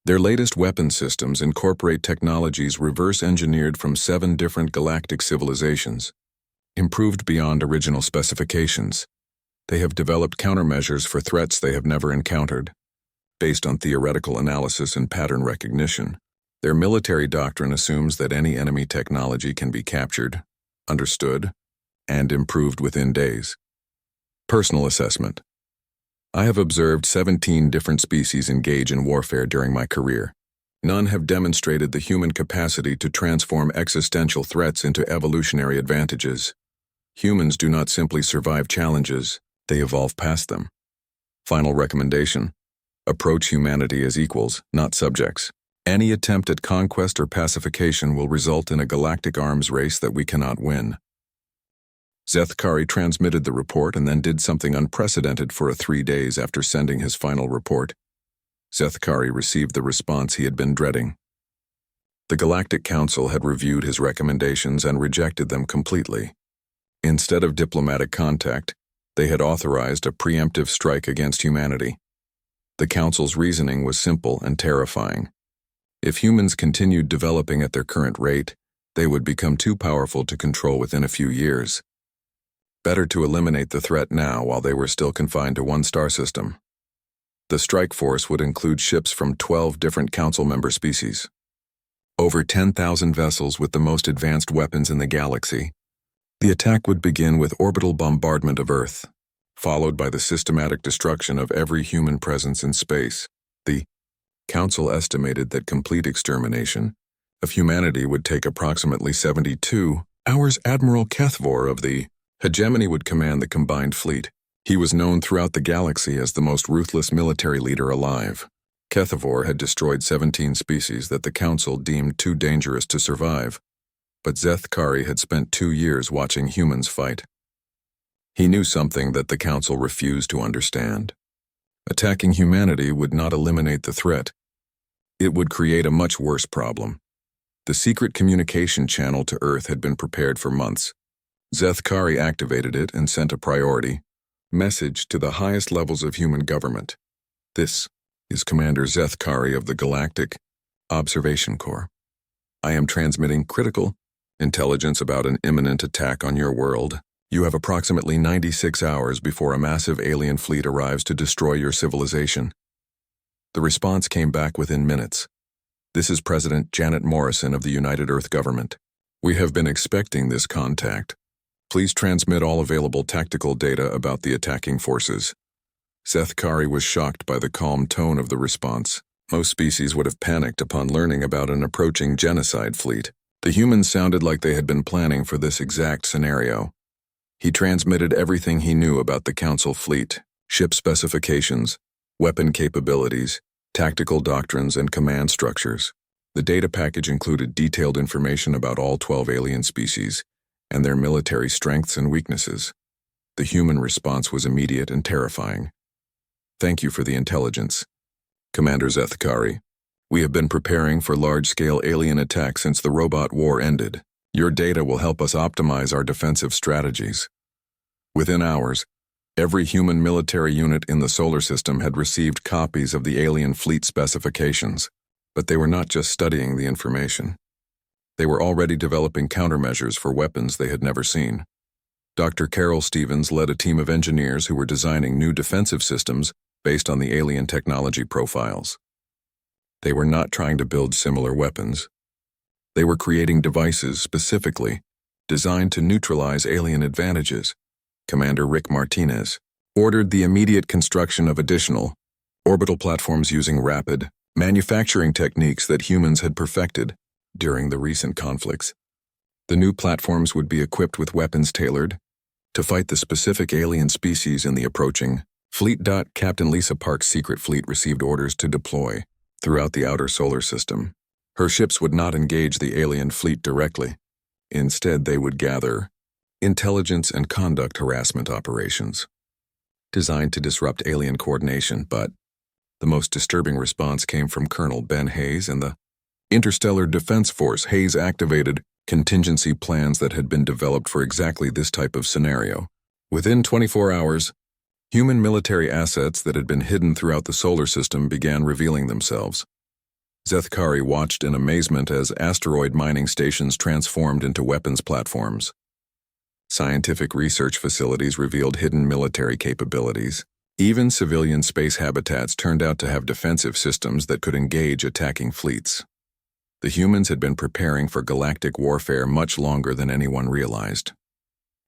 Their latest weapon systems incorporate technologies reverse-engineered from 7 different galactic civilizations, improved beyond original specifications. They have developed countermeasures for threats they have never encountered. Based on theoretical analysis and pattern recognition, their military doctrine assumes that any enemy technology can be captured, understood, and improved within days. Personal assessment: I have observed 17 different species engage in warfare during my career. None have demonstrated the human capacity to transform existential threats into evolutionary advantages. Humans do not simply survive challenges, they evolve past them. Final recommendation: approach humanity as equals, not subjects. Any attempt at conquest or pacification will result in a galactic arms race that we cannot win. Zethkari transmitted the report and then did something unprecedented for 3 days after sending his final report. Zethkari received the response he had been dreading. The Galactic Council had reviewed his recommendations and rejected them completely. Instead of diplomatic contact, they had authorized a preemptive strike against humanity. The Council's reasoning was simple and terrifying. If humans continued developing at their current rate, they would become too powerful to control within a few years. Better to eliminate the threat now while they were still confined to one star system. The strike force would include ships from 12 different Council member species. Over 10,000 vessels with the most advanced weapons in the galaxy. The attack would begin with orbital bombardment of Earth, followed by the systematic destruction of every human presence in space. The Council estimated that complete extermination of humanity would take approximately 72 hours. Admiral Kethvor of the Hegemony would command the combined fleet. He was known throughout the galaxy as the most ruthless military leader alive. Kethvor had destroyed 17 species that the Council deemed too dangerous to survive, but Zethkari had spent 2 years watching humans fight. He knew something that the Council refused to understand. Attacking humanity would not eliminate the threat. It would create a much worse problem. The secret communication channel to Earth had been prepared for months. Zethkari activated it and sent a priority message to the highest levels of human government. This is Commander Zethkari of the Galactic Observation Corps. I am transmitting critical intelligence about an imminent attack on your world. You have approximately 96 hours before a massive alien fleet arrives to destroy your civilization. The response came back within minutes. This is President Janet Morrison of the United Earth Government. We have been expecting this contact. Please transmit all available tactical data about the attacking forces. Zethkari was shocked by the calm tone of the response. Most species would have panicked upon learning about an approaching genocide fleet. The humans sounded like they had been planning for this exact scenario. He transmitted everything he knew about the Council fleet, ship specifications, weapon capabilities, tactical doctrines, and command structures. The data package included detailed information about all 12 alien species and their military strengths and weaknesses. The human response was immediate and terrifying. Thank you for the intelligence, Commander Zethkari. We have been preparing for large-scale alien attacks since the robot war ended. Your data will help us optimize our defensive strategies. Within hours, every human military unit in the solar system had received copies of the alien fleet specifications, but they were not just studying the information. They were already developing countermeasures for weapons they had never seen. Dr. Carol Stevens led a team of engineers who were designing new defensive systems based on the alien technology profiles. They were not trying to build similar weapons. They were creating devices specifically designed to neutralize alien advantages. Commander Rick Martinez ordered the immediate construction of additional orbital platforms using rapid manufacturing techniques that humans had perfected during the recent conflicts. The new platforms would be equipped with weapons tailored to fight the specific alien species in the approaching fleet. Captain Lisa Park's secret fleet received orders to deploy throughout the outer solar system. Her ships would not engage the alien fleet directly. Instead, they would gather intelligence and conduct harassment operations designed to disrupt alien coordination, but the most disturbing response came from Colonel Ben Hayes and the Interstellar Defense Force. Hayes activated contingency plans that had been developed for exactly this type of scenario. Within 24 hours, human military assets that had been hidden throughout the solar system began revealing themselves. Zethkari watched in amazement as asteroid mining stations transformed into weapons platforms. Scientific research facilities revealed hidden military capabilities. Even civilian space habitats turned out to have defensive systems that could engage attacking fleets. The humans had been preparing for galactic warfare much longer than anyone realized.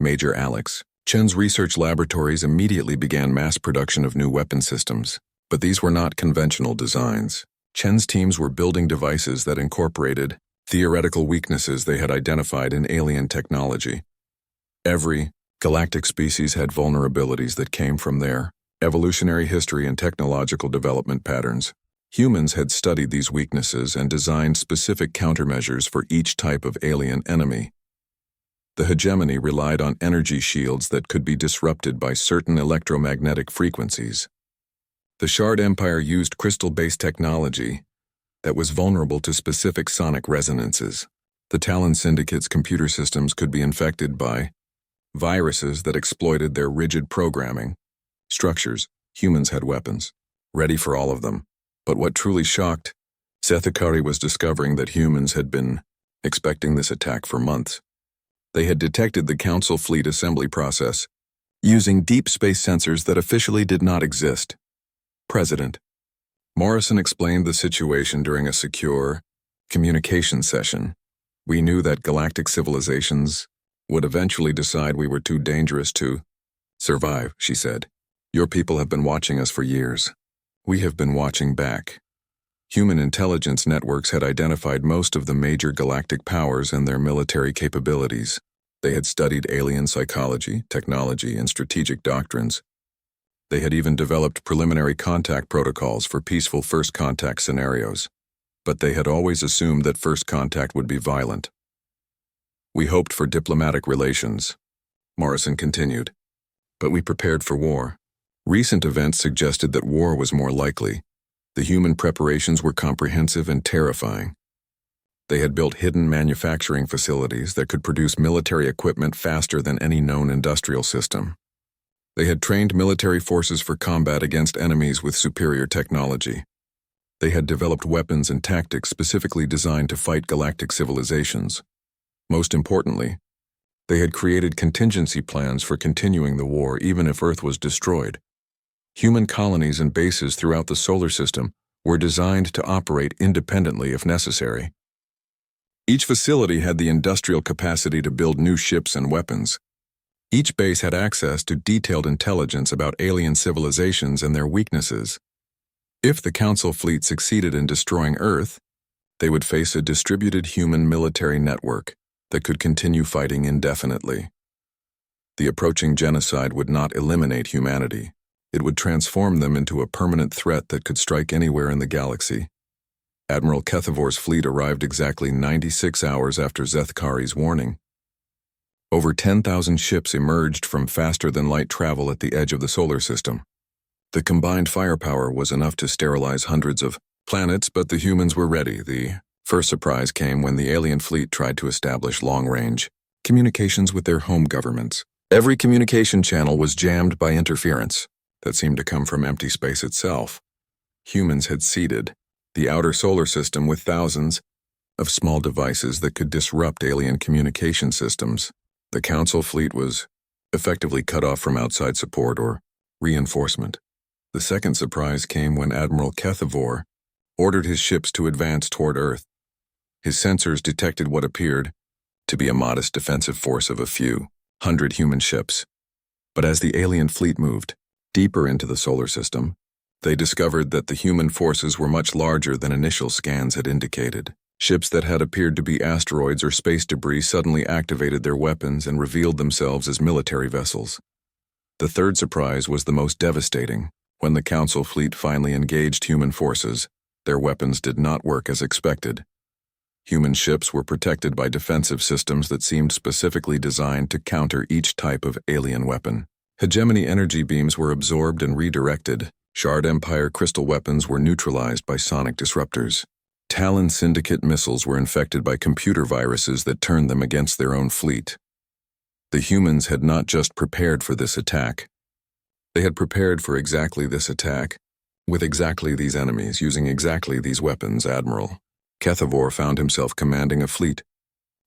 Major Alex Chen's research laboratories immediately began mass production of new weapon systems, but these were not conventional designs. Chen's teams were building devices that incorporated theoretical weaknesses they had identified in alien technology. Every galactic species had vulnerabilities that came from their evolutionary history and technological development patterns. Humans had studied these weaknesses and designed specific countermeasures for each type of alien enemy. The hegemony relied on energy shields that could be disrupted by certain electromagnetic frequencies. The Shard Empire used crystal-based technology that was vulnerable to specific sonic resonances. The Talon Syndicate's computer systems could be infected by viruses that exploited their rigid programming structures. Humans had weapons, ready for all of them. But what truly shocked Zethkari was discovering that humans had been expecting this attack for months. They had detected the Council fleet assembly process using deep space sensors that officially did not exist. President Morrison explained the situation during a secure communication session. We knew that galactic civilizations would eventually decide we were too dangerous to survive, she said. Your people have been watching us for years. We have been watching back. Human intelligence networks had identified most of the major galactic powers and their military capabilities. They had studied alien psychology, technology, and strategic doctrines. They had even developed preliminary contact protocols for peaceful first contact scenarios. But they had always assumed that first contact would be violent. We hoped for diplomatic relations, Morrison continued. But we prepared for war. Recent events suggested that war was more likely. The human preparations were comprehensive and terrifying. They had built hidden manufacturing facilities that could produce military equipment faster than any known industrial system. They had trained military forces for combat against enemies with superior technology. They had developed weapons and tactics specifically designed to fight galactic civilizations. Most importantly, they had created contingency plans for continuing the war even if Earth was destroyed. Human colonies and bases throughout the solar system were designed to operate independently if necessary. Each facility had the industrial capacity to build new ships and weapons. Each base had access to detailed intelligence about alien civilizations and their weaknesses. If the Council fleet succeeded in destroying Earth, they would face a distributed human military network that could continue fighting indefinitely. The approaching genocide would not eliminate humanity. It would transform them into a permanent threat that could strike anywhere in the galaxy. Admiral Kethavor's fleet arrived exactly 96 hours after Zethkari's warning. Over 10,000 ships emerged from faster-than-light travel at the edge of the solar system. The combined firepower was enough to sterilize hundreds of planets, but the humans were ready. The first surprise came when the alien fleet tried to establish long-range communications with their home governments. Every communication channel was jammed by interference that seemed to come from empty space itself. Humans had seeded the outer solar system with thousands of small devices that could disrupt alien communication systems. The Council fleet was effectively cut off from outside support or reinforcement. The second surprise came when Admiral Kethavor ordered his ships to advance toward Earth. His sensors detected what appeared to be a modest defensive force of a few hundred human ships. But as the alien fleet moved deeper into the solar system, they discovered that the human forces were much larger than initial scans had indicated. Ships that had appeared to be asteroids or space debris suddenly activated their weapons and revealed themselves as military vessels. The third surprise was the most devastating. When the Council fleet finally engaged human forces, their weapons did not work as expected. Human ships were protected by defensive systems that seemed specifically designed to counter each type of alien weapon. Hegemony energy beams were absorbed and redirected. Shard Empire crystal weapons were neutralized by sonic disruptors. Talon Syndicate missiles were infected by computer viruses that turned them against their own fleet. The humans had not just prepared for this attack. They had prepared for exactly this attack, with exactly these enemies, using exactly these weapons. Admiral Kethavor found himself commanding a fleet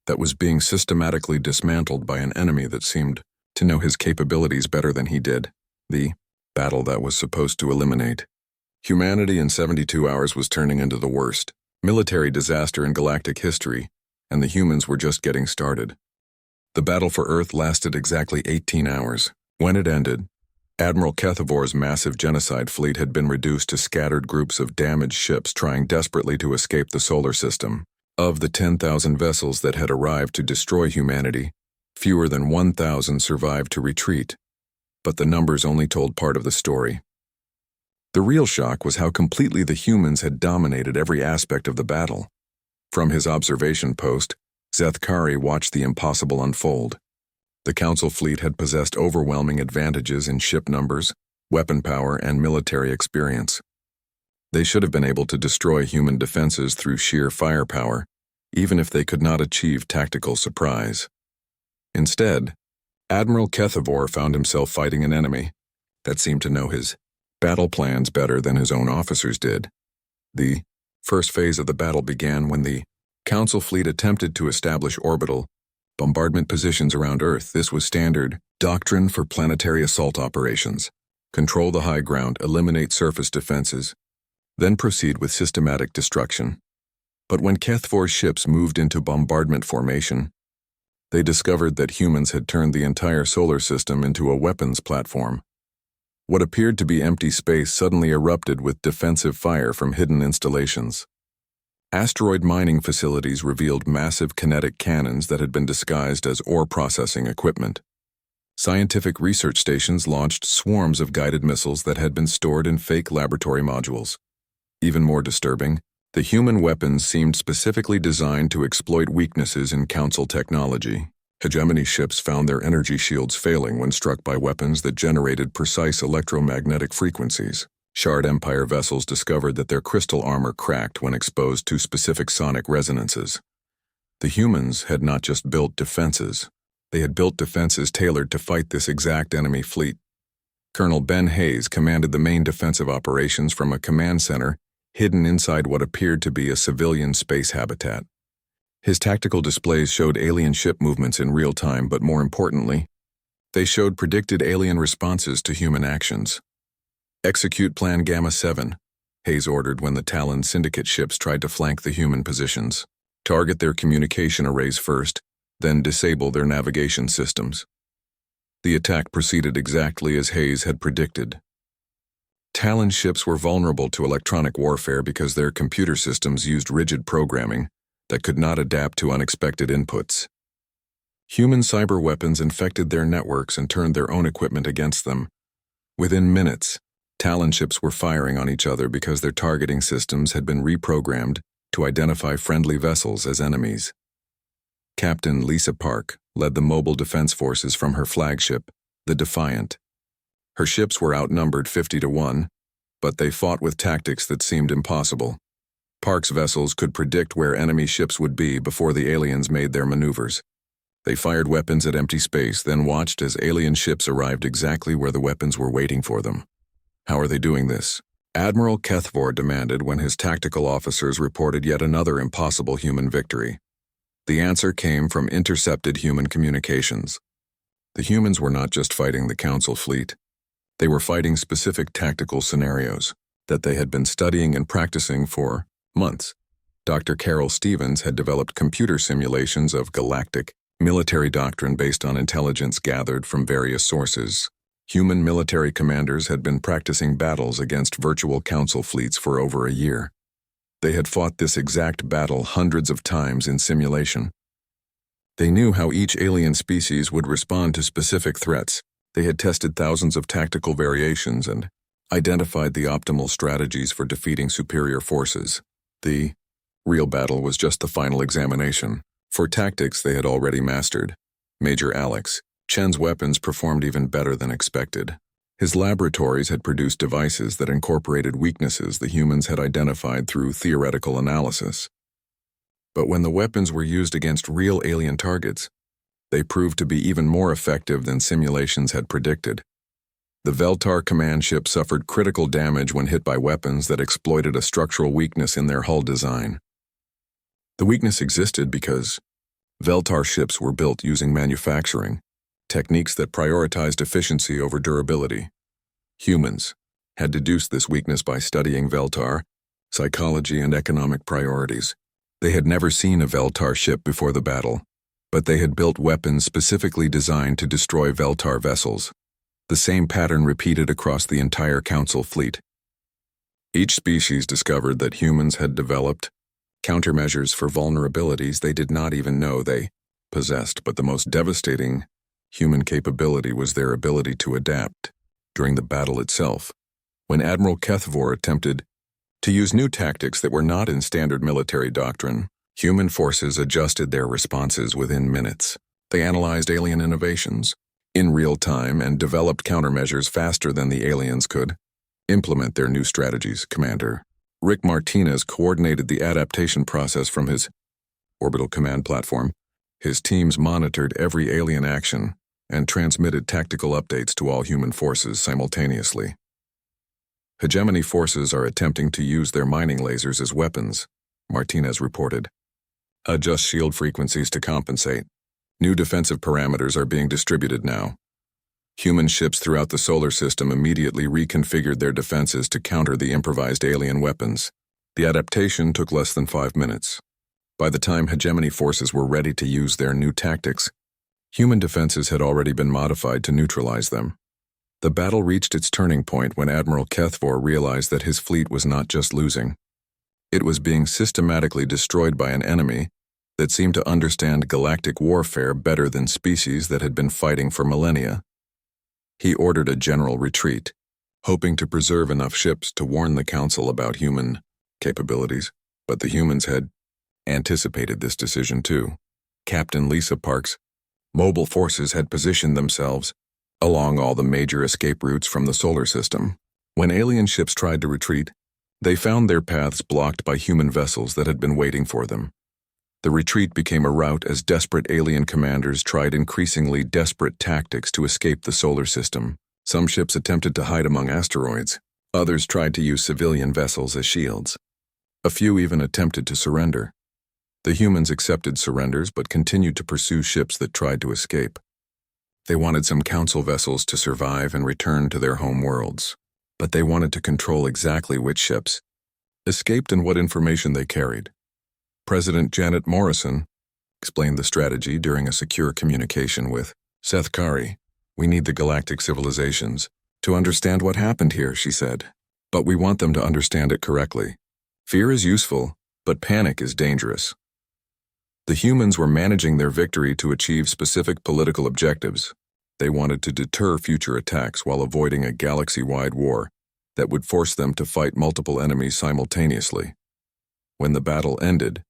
that was being systematically dismantled by an enemy that seemed to know his capabilities better than he did. The battle that was supposed to eliminate humanity in 72 hours was turning into the worst military disaster in galactic history, and the humans were just getting started. The battle for Earth lasted exactly 18 hours. When it ended, Admiral Kethavor's massive genocide fleet had been reduced to scattered groups of damaged ships trying desperately to escape the solar system. Of the 10,000 vessels that had arrived to destroy humanity, fewer than 1,000 survived to retreat. But the numbers only told part of the story. The real shock was how completely the humans had dominated every aspect of the battle. From his observation post, Zethkari watched the impossible unfold. The Council fleet had possessed overwhelming advantages in ship numbers, weapon power, and military experience. They should have been able to destroy human defenses through sheer firepower, even if they could not achieve tactical surprise. Instead, Admiral Kethavor found himself fighting an enemy that seemed to know his battle plans better than his own officers did. The first phase of the battle began when the Council fleet attempted to establish orbital bombardment positions around Earth. This was standard doctrine for planetary assault operations. Control the high ground, eliminate surface defenses, then proceed with systematic destruction. But when Kethavor's ships moved into bombardment formation, they discovered that humans had turned the entire solar system into a weapons platform. What appeared to be empty space suddenly erupted with defensive fire from hidden installations. Asteroid mining facilities revealed massive kinetic cannons that had been disguised as ore processing equipment. Scientific research stations launched swarms of guided missiles that had been stored in fake laboratory modules. Even more disturbing, the human weapons seemed specifically designed to exploit weaknesses in Council technology. Hegemony ships found their energy shields failing when struck by weapons that generated precise electromagnetic frequencies. Shard Empire vessels discovered that their crystal armor cracked when exposed to specific sonic resonances. The humans had not just built defenses. They had built defenses tailored to fight this exact enemy fleet. Colonel Ben Hayes commanded the main defensive operations from a command center hidden inside what appeared to be a civilian space habitat. His tactical displays showed alien ship movements in real time, but more importantly, they showed predicted alien responses to human actions. "Execute Plan Gamma 7, Hayes ordered when the Talon Syndicate ships tried to flank the human positions. Target their communication arrays first, then disable their navigation systems. The attack proceeded exactly as Hayes had predicted. Talon ships were vulnerable to electronic warfare because their computer systems used rigid programming that could not adapt to unexpected inputs. Human cyber weapons infected their networks and turned their own equipment against them. Within minutes, Talon ships were firing on each other because their targeting systems had been reprogrammed to identify friendly vessels as enemies. Captain Lisa Park led the mobile defense forces from her flagship, the Defiant. Her ships were outnumbered 50-1, but they fought with tactics that seemed impossible. Park's vessels could predict where enemy ships would be before the aliens made their maneuvers. They fired weapons at empty space, then watched as alien ships arrived exactly where the weapons were waiting for them. How are they doing this? Admiral Kethvor demanded when his tactical officers reported yet another impossible human victory. The answer came from intercepted human communications. The humans were not just fighting the Council fleet. They were fighting specific tactical scenarios that they had been studying and practicing for months. Dr. Carol Stevens had developed computer simulations of galactic military doctrine based on intelligence gathered from various sources. Human military commanders had been practicing battles against virtual Council fleets for over a year. They had fought this exact battle hundreds of times in simulation. They knew how each alien species would respond to specific threats. They had tested thousands of tactical variations and identified the optimal strategies for defeating superior forces. The real battle was just the final examination. For tactics they had already mastered. Major Alex Chen's weapons performed even better than expected. His laboratories had produced devices that incorporated weaknesses the humans had identified through theoretical analysis. But when the weapons were used against real alien targets, they proved to be even more effective than simulations had predicted. The Veltar command ship suffered critical damage when hit by weapons that exploited a structural weakness in their hull design. The weakness existed because Veltar ships were built using manufacturing techniques that prioritized efficiency over durability. Humans had deduced this weakness by studying Veltar, psychology, and economic priorities. They had never seen a Veltar ship before the battle, but they had built weapons specifically designed to destroy Veltar vessels. The same pattern repeated across the entire Council fleet. Each species discovered that humans had developed countermeasures for vulnerabilities they did not even know they possessed, but the most devastating human capability was their ability to adapt. During the battle itself, when Admiral Kethvor attempted to use new tactics that were not in standard military doctrine, human forces adjusted their responses within minutes. They analyzed alien innovations in real time and developed countermeasures faster than the aliens could implement their new strategies. Commander Rick Martinez coordinated the adaptation process from his orbital command platform. His teams monitored every alien action and transmitted tactical updates to all human forces simultaneously. Hegemony forces are attempting to use their mining lasers as weapons, Martinez reported. Adjust shield frequencies to compensate. New defensive parameters are being distributed now. Human ships throughout the solar system immediately reconfigured their defenses to counter the improvised alien weapons. The adaptation took less than 5 minutes. By the time hegemony forces were ready to use their new tactics, human defenses had already been modified to neutralize them. The battle reached its turning point when Admiral Kethvor realized that his fleet was not just losing. It was being systematically destroyed by an enemy that seemed to understand galactic warfare better than species that had been fighting for millennia. He ordered a general retreat, hoping to preserve enough ships to warn the Council about human capabilities, but the humans had anticipated this decision too. Captain Lisa Park's Mobile forces had positioned themselves along all the major escape routes from the solar system. When alien ships tried to retreat, they found their paths blocked by human vessels that had been waiting for them. The retreat became a rout as desperate alien commanders tried increasingly desperate tactics to escape the solar system. Some ships attempted to hide among asteroids. Others tried to use civilian vessels as shields. A few even attempted to surrender. The humans accepted surrenders but continued to pursue ships that tried to escape. They wanted some council vessels to survive and return to their home worlds, but they wanted to control exactly which ships escaped and what information they carried. President Janet Morrison explained the strategy during a secure communication with Seth Kari. "We need the galactic civilizations to understand what happened here," she said. "But we want them to understand it correctly. Fear is useful, but panic is dangerous." The humans were managing their victory to achieve specific political objectives. They wanted to deter future attacks while avoiding a galaxy-wide war that would force them to fight multiple enemies simultaneously. When the battle ended,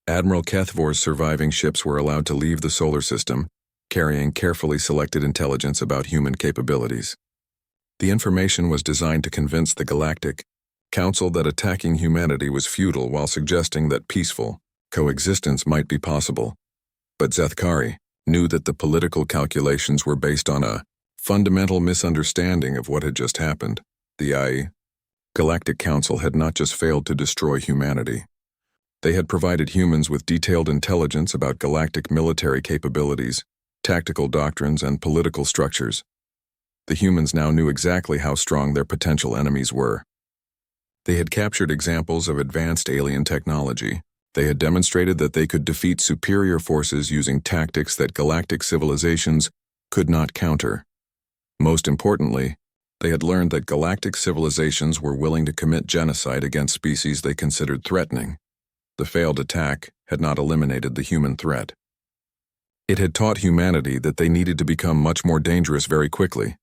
Admiral Kethvor's surviving ships were allowed to leave the solar system, carrying carefully selected intelligence about human capabilities. The information was designed to convince the Galactic Council that attacking humanity was futile while suggesting that peaceful coexistence might be possible. But Zethkari knew that the political calculations were based on a fundamental misunderstanding of what had just happened. The Galactic Council had not just failed to destroy humanity. They had provided humans with detailed intelligence about galactic military capabilities, tactical doctrines, and political structures. The humans now knew exactly how strong their potential enemies were. They had captured examples of advanced alien technology. They had demonstrated that they could defeat superior forces using tactics that galactic civilizations could not counter. Most importantly, they had learned that galactic civilizations were willing to commit genocide against species they considered threatening. The failed attack had not eliminated the human threat. It had taught humanity that they needed to become much more dangerous very quickly.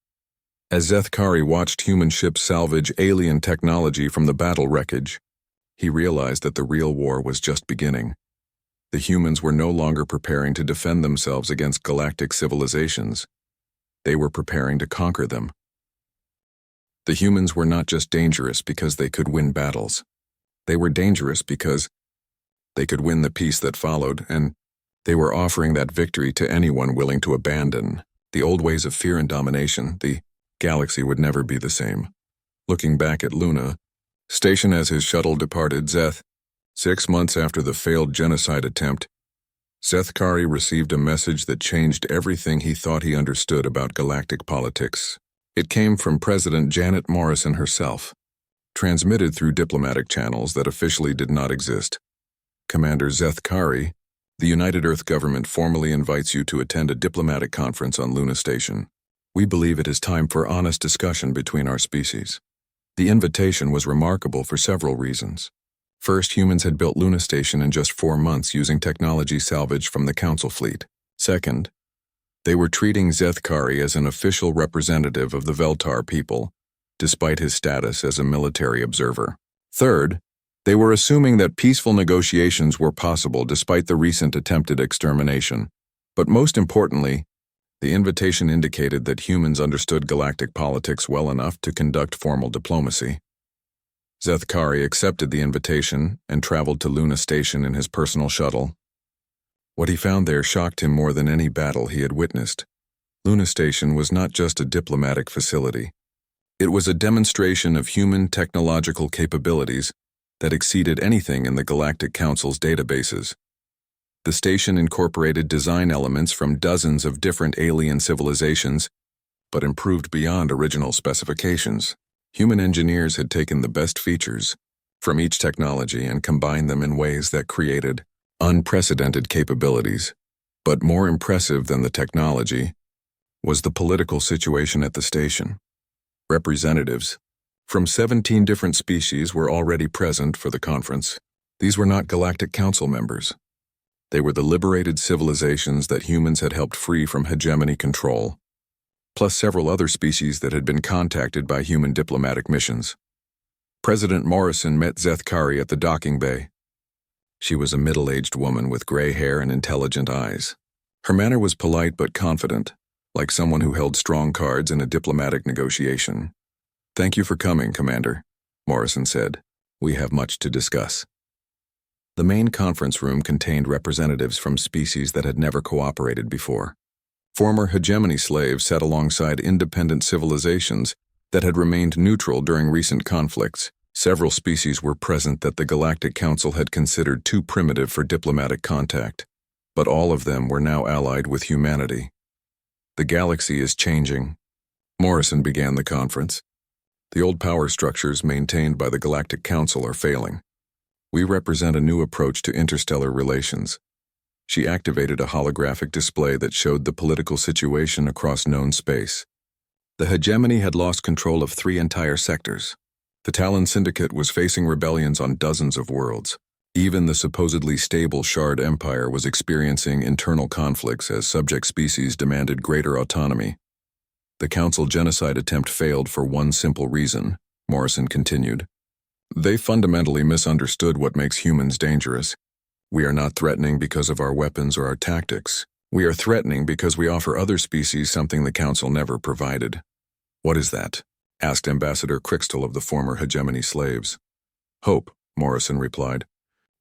As Zethkari watched human ships salvage alien technology from the battle wreckage, he realized that the real war was just beginning. The humans were no longer preparing to defend themselves against galactic civilizations. They were preparing to conquer them. The humans were not just dangerous because they could win battles. They were dangerous because they could win the peace that followed, and they were offering that victory to anyone willing to abandon the old ways of fear and domination. The galaxy would never be the same. Looking back at Luna Station as his shuttle departed Zeth, 6 months after the failed genocide attempt, Zethkari received a message that changed everything he thought he understood about galactic politics. It came from President Janet Morrison herself, transmitted through diplomatic channels that officially did not exist. "Commander Zethkari, the United Earth government formally invites you to attend a diplomatic conference on Luna Station. We believe it is time for honest discussion between our species." The invitation was remarkable for several reasons. First, humans had built Luna Station in just 4 months using technology salvaged from the Council fleet. Second, they were treating Zethkari as an official representative of the Veltar people, despite his status as a military observer. Third, they were assuming that peaceful negotiations were possible despite the recent attempted extermination. But most importantly, the invitation indicated that humans understood galactic politics well enough to conduct formal diplomacy. Zethkari accepted the invitation and traveled to Luna Station in his personal shuttle. What he found there shocked him more than any battle he had witnessed. Luna Station was not just a diplomatic facility. It was a demonstration of human technological capabilities that exceeded anything in the Galactic Council's databases. The station incorporated design elements from dozens of different alien civilizations, but improved beyond original specifications. Human engineers had taken the best features from each technology and combined them in ways that created unprecedented capabilities. But more impressive than the technology was the political situation at the station. Representatives from 17 different species were already present for the conference. These were not Galactic Council members. They were the liberated civilizations that humans had helped free from hegemony control, plus several other species that had been contacted by human diplomatic missions. President Morrison met Zethkari at the docking bay. She was a middle-aged woman with gray hair and intelligent eyes. Her manner was polite but confident, like someone who held strong cards in a diplomatic negotiation. "Thank you for coming, Commander," Morrison said. "We have much to discuss." The main conference room contained representatives from species that had never cooperated before. Former hegemony slaves sat alongside independent civilizations that had remained neutral during recent conflicts. Several species were present that the Galactic Council had considered too primitive for diplomatic contact, but all of them were now allied with humanity. "The galaxy is changing," Morrison began the conference. "The old power structures maintained by the Galactic Council are failing. We represent a new approach to interstellar relations." She activated a holographic display that showed the political situation across known space. The hegemony had lost control of 3 entire sectors. The Talon Syndicate was facing rebellions on dozens of worlds. Even the supposedly stable Shard Empire was experiencing internal conflicts as subject species demanded greater autonomy. "The Council genocide attempt failed for one simple reason," Morrison continued. "They fundamentally misunderstood what makes humans dangerous. We are not threatening because of our weapons or our tactics. We are threatening because we offer other species something the Council never provided." "What is that?" asked Ambassador Crixtal of the former hegemony slaves. "Hope," Morrison replied.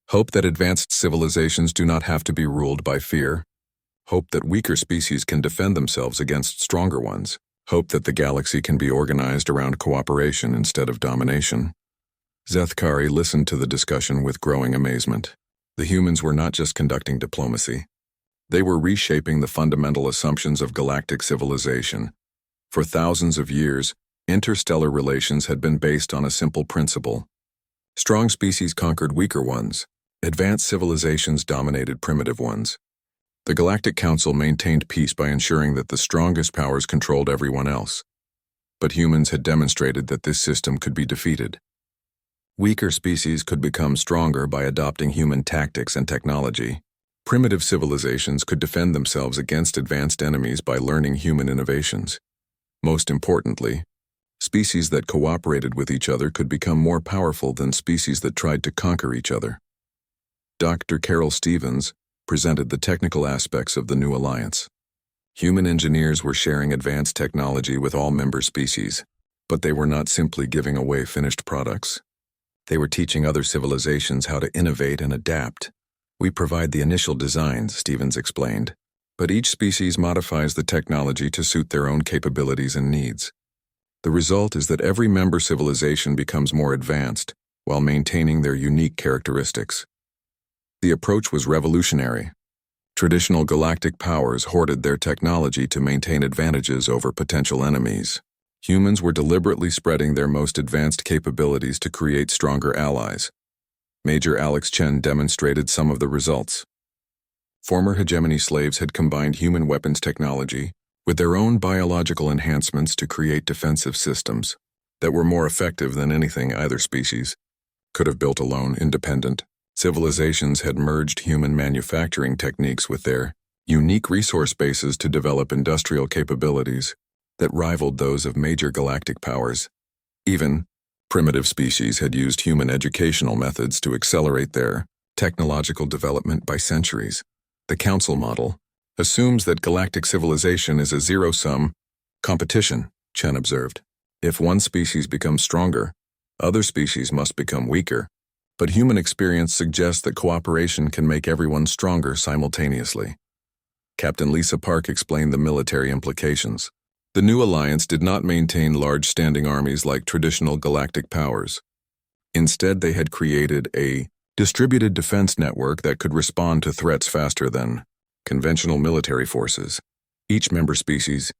"Hope that advanced civilizations do not have to be ruled by fear. Hope that weaker species can defend themselves against stronger ones. Hope that the galaxy can be organized around cooperation instead of domination." Zethkari listened to the discussion with growing amazement. The humans were not just conducting diplomacy. They were reshaping the fundamental assumptions of galactic civilization. For thousands of years, interstellar relations had been based on a simple principle. Strong species conquered weaker ones. Advanced civilizations dominated primitive ones. The Galactic Council maintained peace by ensuring that the strongest powers controlled everyone else. But humans had demonstrated that this system could be defeated. Weaker species could become stronger by adopting human tactics and technology. Primitive civilizations could defend themselves against advanced enemies by learning human innovations. Most importantly, species that cooperated with each other could become more powerful than species that tried to conquer each other. Dr. Carol Stevens presented the technical aspects of the new alliance. Human engineers were sharing advanced technology with all member species, but they were not simply giving away finished products. They were teaching other civilizations how to innovate and adapt. "We provide the initial designs," Stevens explained, "but each species modifies the technology to suit their own capabilities and needs. The result is that every member civilization becomes more advanced while maintaining their unique characteristics." The approach was revolutionary. Traditional galactic powers hoarded their technology to maintain advantages over potential enemies. Humans were deliberately spreading their most advanced capabilities to create stronger allies. Major Alex Chen demonstrated some of the results. Former hegemony slaves had combined human weapons technology with their own biological enhancements to create defensive systems that were more effective than anything either species could have built alone. Independent civilizations had merged human manufacturing techniques with their unique resource bases to develop industrial capabilities that rivaled those of major galactic powers. Even primitive species had used human educational methods to accelerate their technological development by centuries. The Council model assumes that galactic civilization is a zero-sum competition, Chen observed. If one species becomes stronger, other species must become weaker. But human experience suggests that cooperation can make everyone stronger simultaneously. Captain Lisa Park explained the military implications. The new alliance did not maintain large standing armies like traditional galactic powers. Instead, they had created a distributed defense network that could respond to threats faster than conventional military forces. Each member species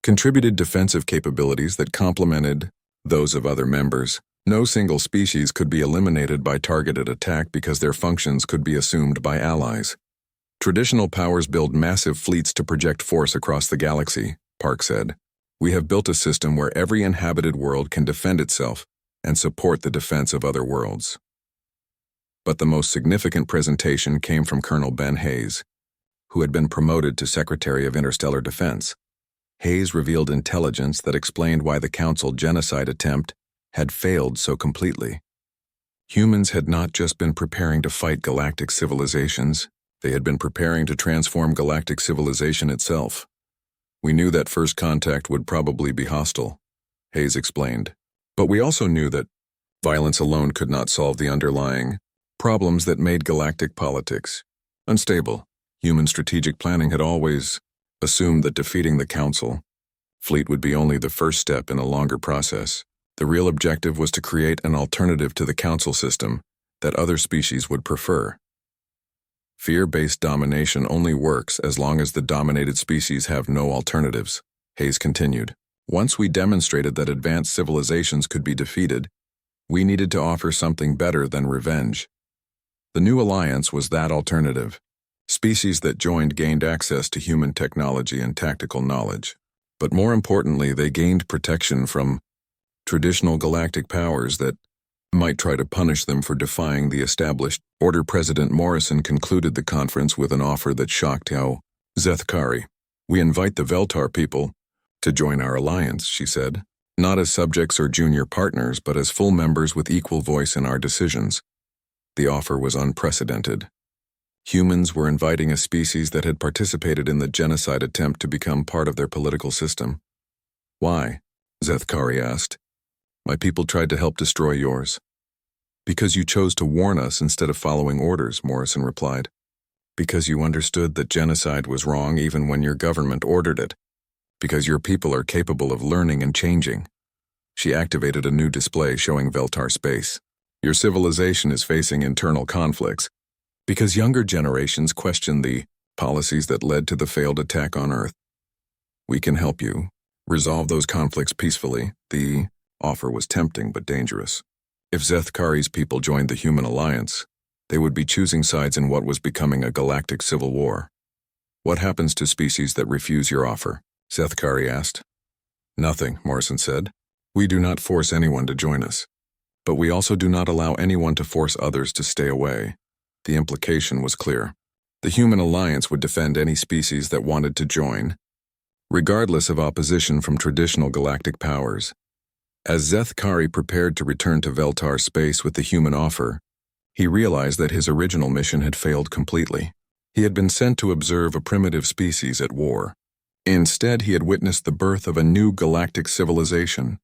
contributed defensive capabilities that complemented those of other members. No single species could be eliminated by targeted attack because their functions could be assumed by allies. Traditional powers build massive fleets to project force across the galaxy, Park said. "We have built a system where every inhabited world can defend itself and support the defense of other worlds." But the most significant presentation came from Colonel Ben Hayes, who had been promoted to Secretary of Interstellar Defense. Hayes revealed intelligence that explained why the Council genocide attempt had failed so completely. Humans had not just been preparing to fight galactic civilizations, They had been preparing to transform galactic civilization itself. We knew that first contact would probably be hostile, Hayes explained. But we also knew that violence alone could not solve the underlying problems that made galactic politics unstable. Human strategic planning had always assumed that defeating the Council fleet would be only the first step in a longer process. The real objective was to create an alternative to the Council system that other species would prefer. Fear-based domination only works as long as the dominated species have no alternatives, Hayes continued. Once we demonstrated that advanced civilizations could be defeated, we needed to offer something better than revenge. The new alliance was that alternative. Species that joined gained access to human technology and tactical knowledge. But more importantly, they gained protection from traditional galactic powers that might try to punish them for defying the established order. President Morrison concluded the conference with an offer that shocked Zethkari. We invite the Veltar people to join our alliance, she said, not as subjects or junior partners, but as full members with equal voice in our decisions. The offer was unprecedented. Humans were inviting a species that had participated in the genocide attempt to become part of their political system. Why? Zethkari asked. My people tried to help destroy yours. Because you chose to warn us instead of following orders, Morrison replied. Because you understood that genocide was wrong even when your government ordered it. Because your people are capable of learning and changing. She activated a new display showing Veltar space. Your civilization is facing internal conflicts. Because younger generations question the policies that led to the failed attack on Earth. We can help you resolve those conflicts peacefully. The offer was tempting but dangerous. If Zethkari's people joined the Human Alliance, they would be choosing sides in what was becoming a galactic civil war. What happens to species that refuse your offer? Zethkari asked. Nothing, Morrison said. We do not force anyone to join us. But we also do not allow anyone to force others to stay away. The implication was clear. The Human Alliance would defend any species that wanted to join, regardless of opposition from traditional galactic powers. As Zethkari prepared to return to Veltar space with the human offer, he realized that his original mission had failed completely. He had been sent to observe a primitive species at war. Instead, he had witnessed the birth of a new galactic civilization.